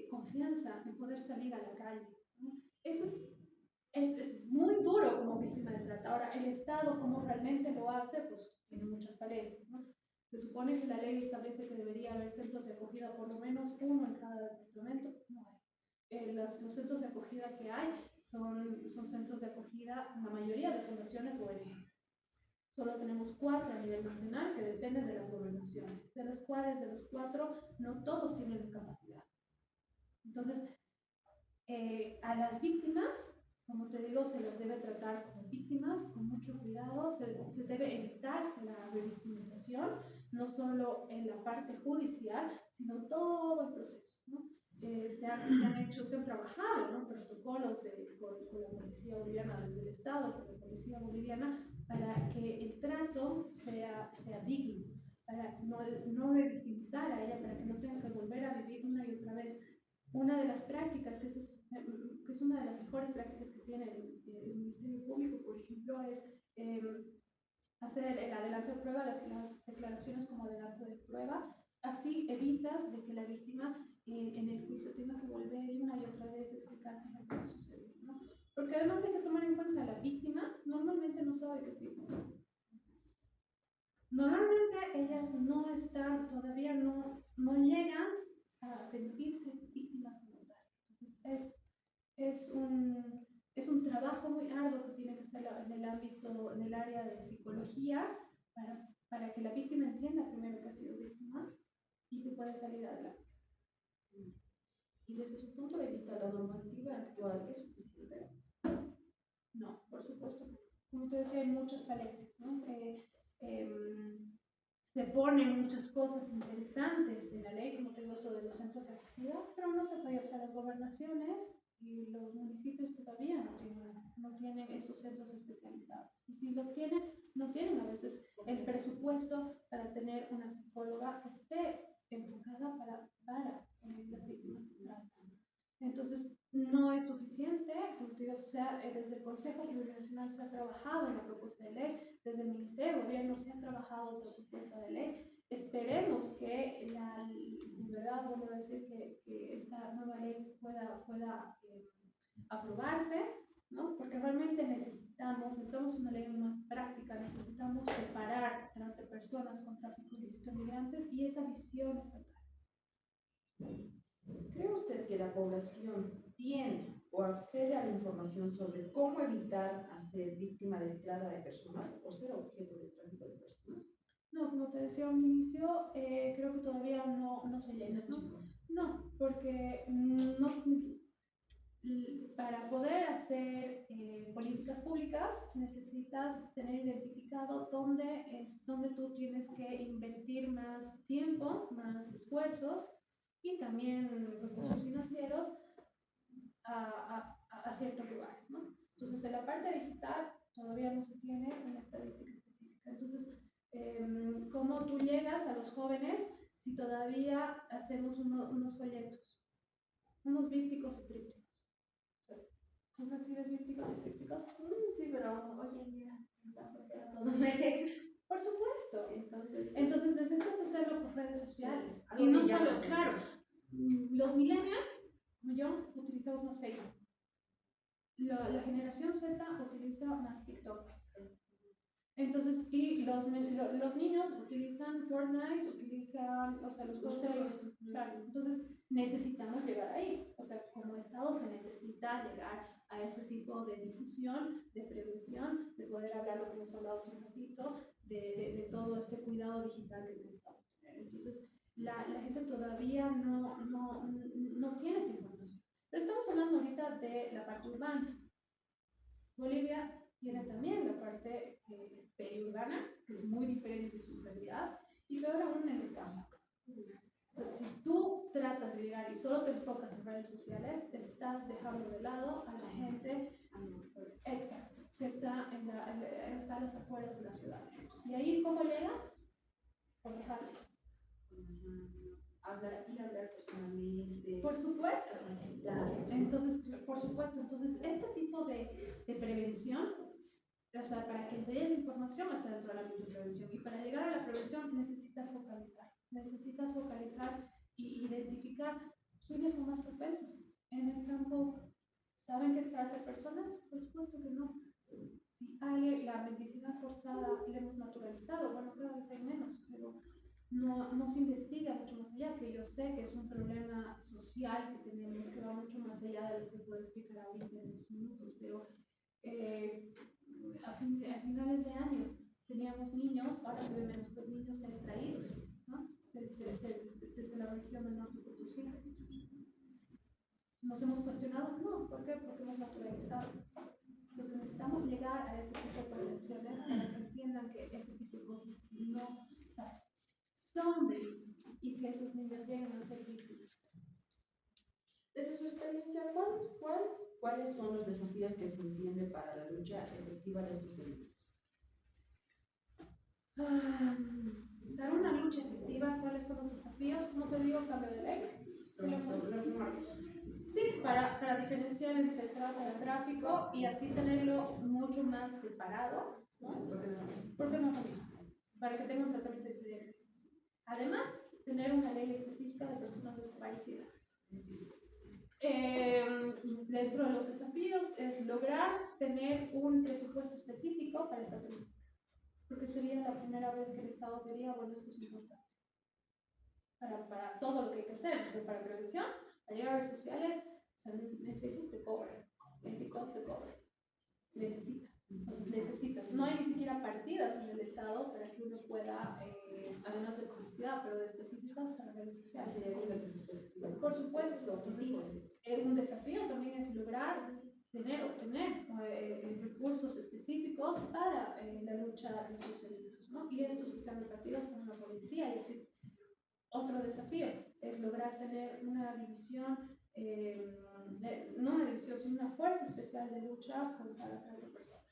confianza en poder salir a la calle, ¿no? Eso es muy duro como víctima de trata. Ahora, el Estado, ¿cómo realmente lo hace? Pues tiene muchas falencias, ¿no? Se supone que la ley establece que debería haber centros de acogida, por lo menos uno en cada departamento, no hay. Los centros de acogida que hay son centros de acogida, la mayoría de fundaciones o ONGs. Solo tenemos 4 a nivel nacional que dependen de las gobernaciones, de las cuales de los 4 no todos tienen capacidad. Entonces, a las víctimas, como te digo, se las debe tratar como víctimas con mucho cuidado, se debe evitar la revictimización, no solo en la parte judicial, sino todo el proceso, ¿no? Se han trabajado, ¿no?, protocolos con la policía boliviana, desde el Estado, con la policía boliviana, para que el trato sea digno, para no revictimizar a ella, para que no tenga que volver a vivir una y otra vez. Una de las prácticas, que es una de las mejores prácticas que tiene el Ministerio Público, por ejemplo, es hacer el adelanto de prueba, las declaraciones como adelanto de prueba. Así evitas de que la víctima en el juicio tenga que volver una y otra vez a explicar qué es lo que ha sucedido, ¿no? Porque además hay que tomar en cuenta la víctima normalmente no sabe que es víctima. Normalmente ellas no están, todavía no llegan a sentirse víctimas como tal. Entonces es un trabajo muy arduo que tiene que hacer en el ámbito, en el área de psicología, para que la víctima entienda primero que ha sido víctima y que puede salir adelante. Y desde su punto de vista, ¿la normativa actual es suficiente? No, por supuesto. Como te decía, hay muchas falencias, ¿no? Se ponen muchas cosas interesantes en la ley, como te digo, esto de los centros de acogida, pero no se puede usar. Las gobernaciones y los municipios todavía no tienen esos centros especializados. Y si los tienen, no tienen a veces el presupuesto para tener una psicóloga que esté enfocada para las víctimas de trata. Entonces, no es suficiente. Como te digo, desde el Consejo Plurinacional se ha trabajado en la propuesta de ley, desde el Ministerio de Gobierno se ha trabajado otra propuesta de ley. Esperemos que de verdad, vuelvo a decir, que esta nueva ley pueda aprobarse, ¿no? Porque realmente necesitamos una ley más práctica, necesitamos separar entre personas con tráfico ilícito de migrantes y esa visión estatal. ¿Cree usted que la población tiene o accede a la información sobre cómo evitar ser víctima de trata de personas o ser objeto de tráfico de personas? No, como te decía al inicio, creo que todavía no se llega, ¿no? No, porque para poder hacer políticas públicas necesitas tener identificado dónde tú tienes que invertir más tiempo, más esfuerzos y también recursos financieros a ciertos lugares, ¿no? Entonces, en la parte digital todavía no se tiene una estadística específica. Entonces, ¿cómo tú llegas a los jóvenes si todavía hacemos unos folletos, unos bípticos y trípticos? ¿Tú recibes bípticos y trípticos? Sí, pero hoy en día está todo negro. Por supuesto. Entonces necesitas hacerlo por redes sociales. Sí, y no solo, claro, los millennials, como yo, utilizamos más Facebook. La generación Z utiliza más TikTok. Entonces, y los niños utilizan Fortnite, utilizan, o sea, los juegos. Claro. Entonces, necesitamos llegar ahí. O sea, como Estado se necesita llegar a ese tipo de difusión, de prevención, de poder hablar lo que hemos hablado hace un ratito, de todo este cuidado digital que necesitamos tener. Entonces, la gente todavía no tiene esa información. Pero estamos hablando ahorita de la parte urbana. Bolivia tiene también la parte periurbana, que es muy diferente en su realidad, y peor aún en el campo. O sea, si tú tratas de llegar y solo te enfocas en redes sociales, estás dejando de lado a la gente, exacto, que está a las afueras de las ciudades. ¿Y ahí cómo llegas? Por dejarlo. Hablar personalmente. Por supuesto. Entonces, por supuesto. Entonces, este tipo de prevención, o sea, para que te llegue la información está dentro del ámbito de prevención. Y para llegar a la prevención necesitas focalizar. Necesitas focalizar y identificar quiénes son más propensos. En el campo, ¿saben que es trata de personas? Por supuesto que no. Si hay la medicina forzada la hemos naturalizado, bueno, cada vez hay menos, pero no se investiga mucho más allá, que yo sé que es un problema social que tenemos, que va mucho más allá de lo que puedo explicar ahorita en estos minutos, pero a finales de año teníamos niños, ahora se ven menos, pero niños traídos, ¿no? Desde la región del norte Potosí. ¿Nos hemos cuestionado? No, ¿por qué? Porque hemos naturalizado. Entonces necesitamos llegar a ese tipo de prevenciones para que entiendan que ese tipo de cosas no, o sea, son delitos y que esos niños lleguen a ser víctimas. Desde su experiencia, ¿cuáles son los desafíos que se entienden para la lucha efectiva de estos delitos? Dar una lucha efectiva, ¿cuáles son los desafíos? Como te digo, cambio de ley. Sí, para diferenciar entre trata de tráfico y así tenerlo mucho más separado, ¿no? Porque no es lo mismo, para que tenga un tratamiento diferente. Además, tener una ley específica de personas desaparecidas. Dentro de los desafíos es lograr tener un presupuesto específico para esta temática, porque sería la primera vez que el Estado diría, bueno, esto es importante para todo lo que hay que hacer, porque para prevención, para llegar a redes sociales, o sea, en Facebook te cobran, en TikTok te cobran, necesitas, no hay ni siquiera partidas en el Estado para que uno pueda, además de publicidad, pero de específicas para redes sociales. Por supuesto, entonces un desafío también es lograr obtener recursos específicos para la lucha de esos delitos, ¿no? Y estos que están repartidos con la policía y así. Otro desafío es lograr tener una división, no una división, sino una fuerza especial de lucha contra la trata de personas.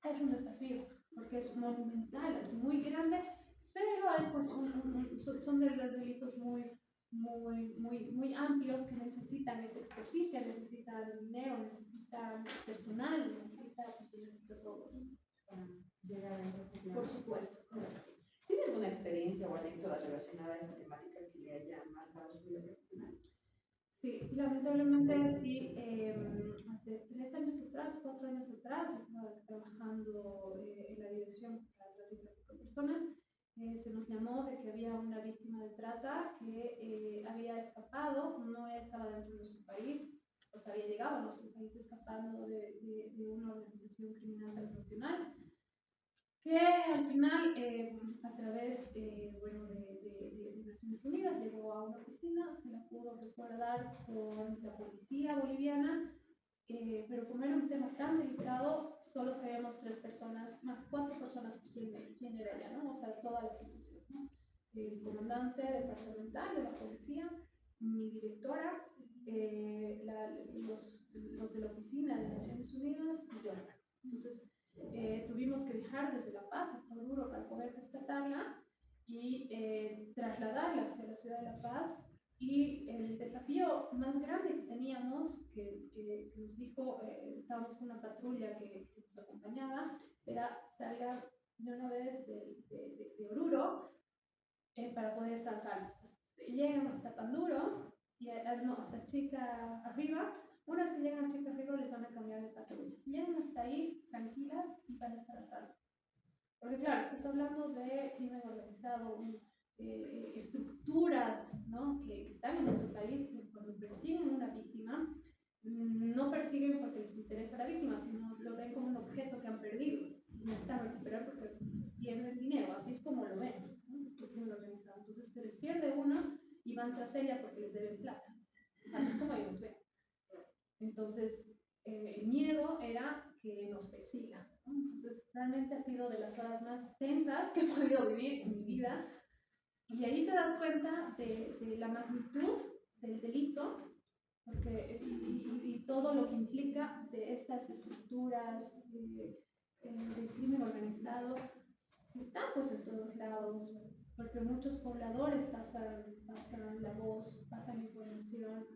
Es un desafío, porque es monumental, es muy grande, pero es, pues, son delitos muy amplios que necesitan esa experticia, necesitan dinero, necesitan personal, necesita todo, ¿no? Para llegar a esa conclusión. Por supuesto. ¿Tiene alguna experiencia o anécdota relacionada a esta temática que le haya marcado su vida profesional? Sí, lamentablemente sí. Hace 3 años atrás, 4 años atrás, yo estaba trabajando en la dirección para trata y tráfico de personas. Se nos llamó de que había una víctima de trata que había escapado, no estaba dentro de nuestro país, pues había llegado a nuestro país escapando de una organización criminal transnacional, que al final, a través de Naciones Unidas, llegó a una oficina, se la pudo resguardar con la policía boliviana, pero como era un tema tan delicado, solo sabíamos 3 personas, más 4 personas quién era ella, ¿no? O sea, toda la situación, ¿no? El comandante departamental de la policía, mi directora, los de la oficina de Naciones Unidas y yo. Entonces, tuvimos que viajar desde La Paz hasta Oruro para poder rescatarla y trasladarla hacia la ciudad de La Paz. Y el desafío más grande que teníamos, que nos dijo, estábamos con una patrulla que nos acompañaba, era salga de una vez de Oruro para poder estar salvos. Llegan hasta Panduro, no, hasta Chica arriba. Una vez que llegan a Chica arriba les van a cambiar de patrulla. Llegan hasta ahí tranquilas y van a estar a salvo. Porque claro, estás hablando de crimen organizado, estructuras, ¿no? que están en nuestro país, que cuando persiguen una víctima, no persiguen porque les interesa la víctima, sino lo ven como un objeto que han perdido. Entonces necesitan recuperar porque pierden dinero, así es como lo ven, ¿no? El crimen organizado. Entonces se les pierde uno y van tras ella porque les deben plata. Así es como ellos ven. Entonces, el miedo era que nos persigan, ¿no? Entonces, realmente ha sido de las horas más tensas que he podido vivir en mi vida. Y ahí te das cuenta de la magnitud del delito, porque, y todo lo que implica de estas estructuras del crimen organizado, que están pues en todos lados, porque muchos pobladores pasan la voz, pasan información,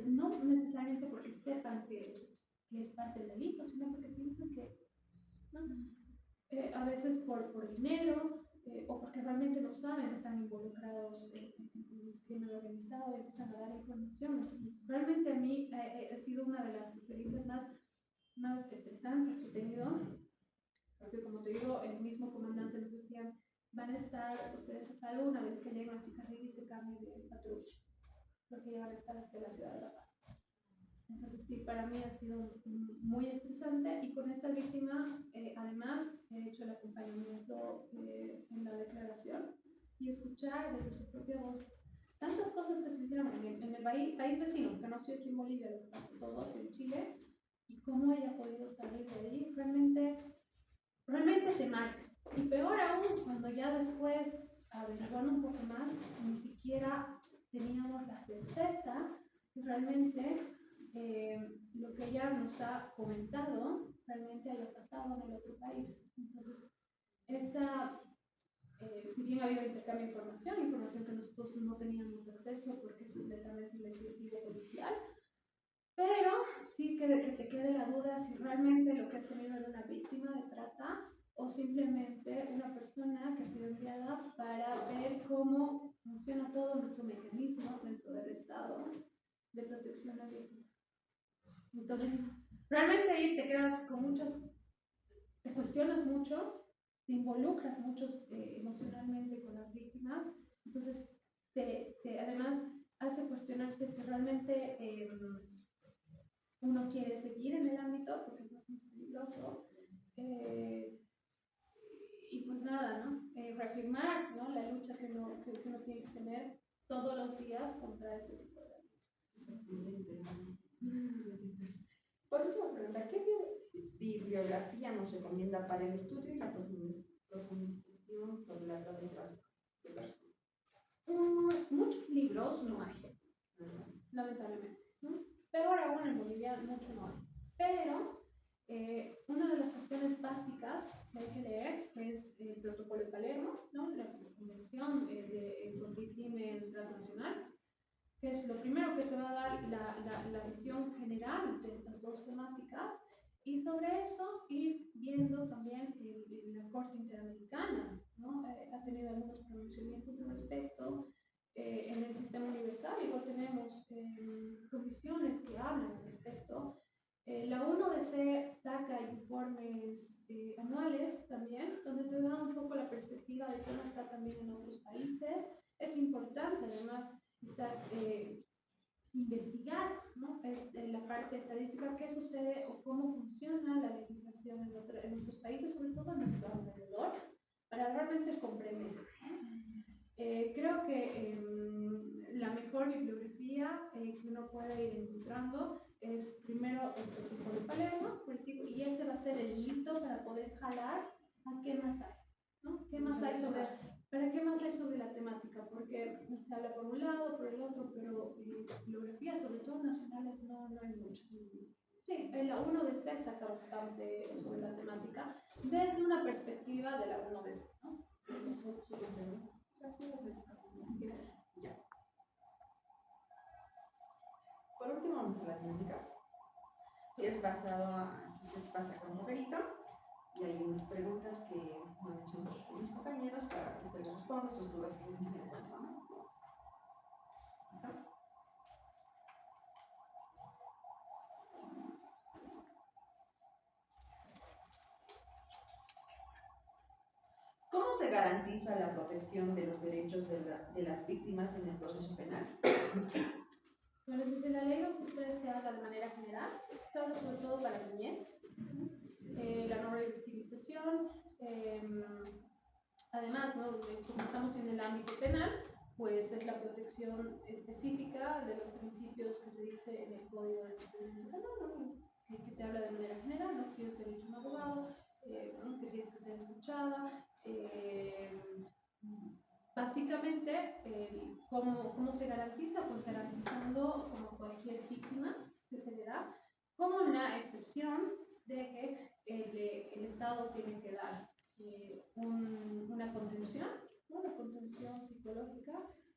no necesariamente porque sepan que es parte del delito, sino porque piensan que, ¿no? A veces por dinero, o porque realmente no saben que están involucrados en el crimen organizado y empiezan a dar información. Entonces, realmente a mí ha sido una de las experiencias más estresantes que he tenido, porque como te digo, el mismo comandante nos decía, van a estar ustedes a salvo una vez que lleguen a Chicarril y se cambien de patrulla, porque ya van a estar hacia la ciudad de La Paz. Entonces sí, para mí ha sido muy estresante, y con esta víctima además he hecho el acompañamiento en la declaración y escuchar desde su propia voz tantas cosas que se hicieron en el país vecino, que no estoy aquí en Bolivia, lo que pasó todos en Chile, y cómo ella ha podido salir de ahí, realmente te marca. Y peor aún, cuando ya después averiguando un poco más, ni siquiera teníamos la certeza que realmente lo que ella nos ha comentado realmente haya pasado en el otro país. Entonces, si bien ha habido intercambio de información que nosotros no teníamos acceso porque es netamente investigativo policial, pero sí que te quede la duda si realmente lo que has tenido era una víctima de trata o simplemente una persona que ha sido enviada para ver cómo funciona todo nuestro mecanismo dentro del Estado de protección a víctimas. Entonces, realmente ahí te quedas con te cuestionas mucho, te involucras mucho emocionalmente con las víctimas, entonces además hace cuestionarte si realmente uno quiere seguir en el ámbito, porque es bastante peligroso, y pues nada, ¿no? Reafirmar, ¿no? La lucha que uno tiene que tener todos los días contra este tipo de delitos. Por último, pregunta, ¿qué bibliografía nos recomienda para el estudio y la profundización sobre la trata y tráfico de personas? Muchos libros no hay, lamentablemente, ¿no? Peor aún en Bolivia, mucho no hay. Pero una de las cuestiones básicas que hay que leer es el Protocolo de Palermo, ¿no? La Convención contra el Crimen Transnacional, que es lo primero que te va a dar la visión general de estas dos temáticas, y sobre eso ir viendo también la Corte Interamericana, ¿no? Ha tenido algunos pronunciamientos al respecto. En el sistema universal igual tenemos comisiones que hablan al respecto. La UNODC saca informes anuales también, donde te da un poco la perspectiva de cómo está también en otros países. Es importante además investigar, ¿no? La parte estadística, qué sucede o cómo funciona la legislación en nuestros países, sobre todo a nuestro alrededor, para realmente comprender. Creo que la mejor bibliografía que uno puede ir encontrando es primero el Protocolo de Palermo, y ese va a ser el hito para poder jalar a qué más hay, ¿no? ¿Qué más hay ¿Para qué más hay sobre la temática? Porque se habla por un lado, por el otro, pero bibliografías, sobre todo nacionales, no hay muchas. Sí, la UNODC saca bastante sobre la temática desde una perspectiva de la UNODC, ¿no? Ya. Por último, vamos a la técnica, que es pasa con novelita, y hay unas preguntas que me han hecho mis compañeros para que usted les responda sus dudas que se encuentran, ¿no? ¿Listo? ¿Cómo se garantiza la protección de los derechos de las víctimas en el proceso penal? Bueno, desde la ley 263 que habla de manera general, que habla sobre todo para la niñez, la no revictimización, además, ¿no? Como estamos en el ámbito penal, pues es la protección específica de los principios que te dice en el Código de Procedimiento Penal, ¿no? que te habla de manera general, ¿no? Tienes derecho a un abogado, ¿no? Que tienes que ser escuchada. Básicamente, ¿cómo se garantiza? Pues garantizando, como cualquier víctima que se le da, con la excepción de que el Estado tiene que dar una contención psicológica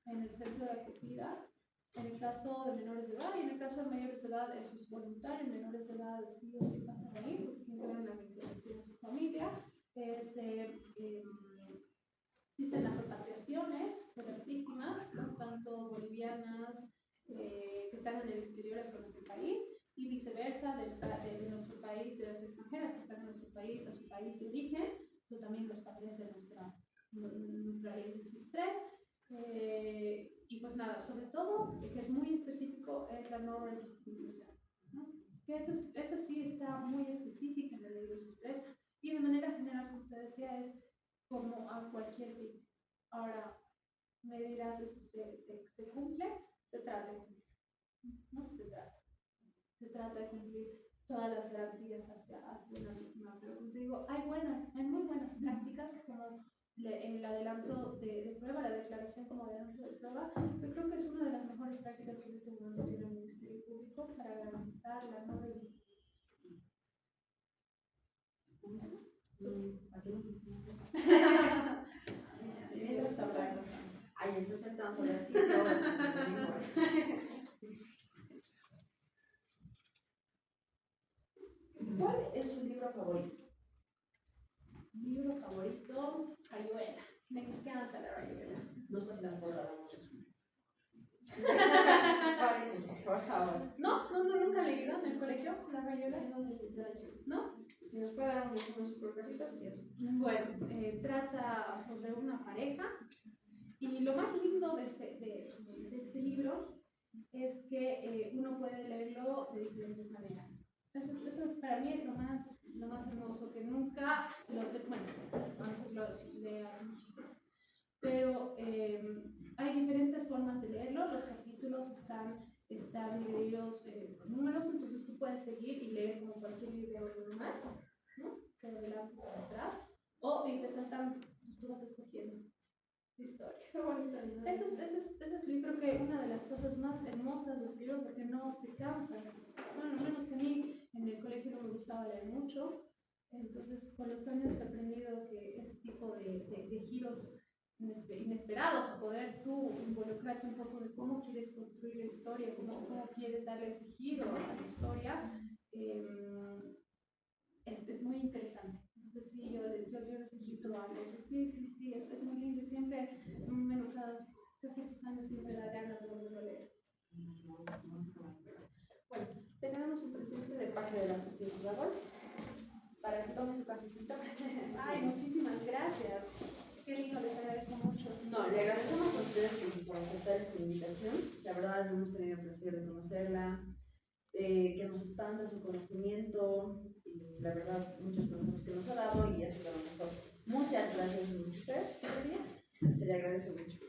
en el centro de acogida, en el caso de menores de edad, y en el caso de mayores de edad eso es voluntario. En menores de edad sí o sí pasan ahí porque tienen que ver una vinculación a su familia. Existen las repatriaciones de las víctimas, ¿no? Tanto bolivianas que están en el exterior hacia nuestro país, y viceversa de nuestro país, de las extranjeras que están en nuestro país a su país de origen. Eso también lo establece nuestra ley 263. Y pues nada, sobre todo, que es muy específico, es la no revictimización, ¿no? Que esa sí está muy específica en la ley 263, y de manera general, como te decía, es como a cualquier víctima. Ahora, me dirás, ¿eso se cumple? Se trata de cumplir, ¿no? Se trata de cumplir todas las garantías hacia una víctima. Pero como te digo, hay muy buenas prácticas, como el adelanto de prueba, la declaración como adelanto de prueba, yo creo que es una de las mejores prácticas que en este momento tiene el Ministerio Público para garantizar la no reivindicación. ¿A qué nos me gusta hablar bastante. Ay, entonces vamos a ver si ¿Cuál es su libro favorito? Libro favorito, Rayuela. Me encanta la Rayuela. No sé si las podamos resumir. ¿Cuál es ese? Por favor. No, nunca he leído en el colegio la Rayuela. ¿No? Si nos puede dar un resumen súper cortito, sería eso. Bueno, trata sobre una pareja y lo más lindo de este libro es que uno puede leerlo de diferentes maneras. Eso para mí es lo más hermoso, que nunca bueno, a nosotros lo leamos, pero hay diferentes formas de leerlo. Los capítulos están divididos por números, entonces tú puedes seguir y leer como cualquier libro normal, ¿no? Por delante por atrás, o te saltan, pues tú vas escogiendo historia. Qué bonita, ¿no? Ese es libro que una de las cosas más hermosas de ese libro, porque no te cansas. Bueno, al menos que a mí en el colegio no me gustaba leer mucho, entonces con los años he aprendido que ese tipo de giros inesperados, o poder tú involucrarte un poco de cómo quieres construir la historia, cómo quieres darle ese giro a la historia, es muy interesante. Entonces sí, yo les invito a leerlo. Sí, es muy lindo y siempre, bueno, cada ciertos años siempre da ganas de volverlo a leer. Bueno, tenemos un presente de parte de la Asociación Laboral para que tome su cafecito. Ay, muchísimas gracias. Qué lindo, les agradezco mucho. No, le agradecemos a ustedes por aceptar esta invitación. La verdad, hemos tenido el placer de conocerla, que nos expanda su conocimiento. Y la verdad, muchos consejos que nos ha dado y ha sido lo mejor. Muchas gracias a usted. Se le agradece mucho.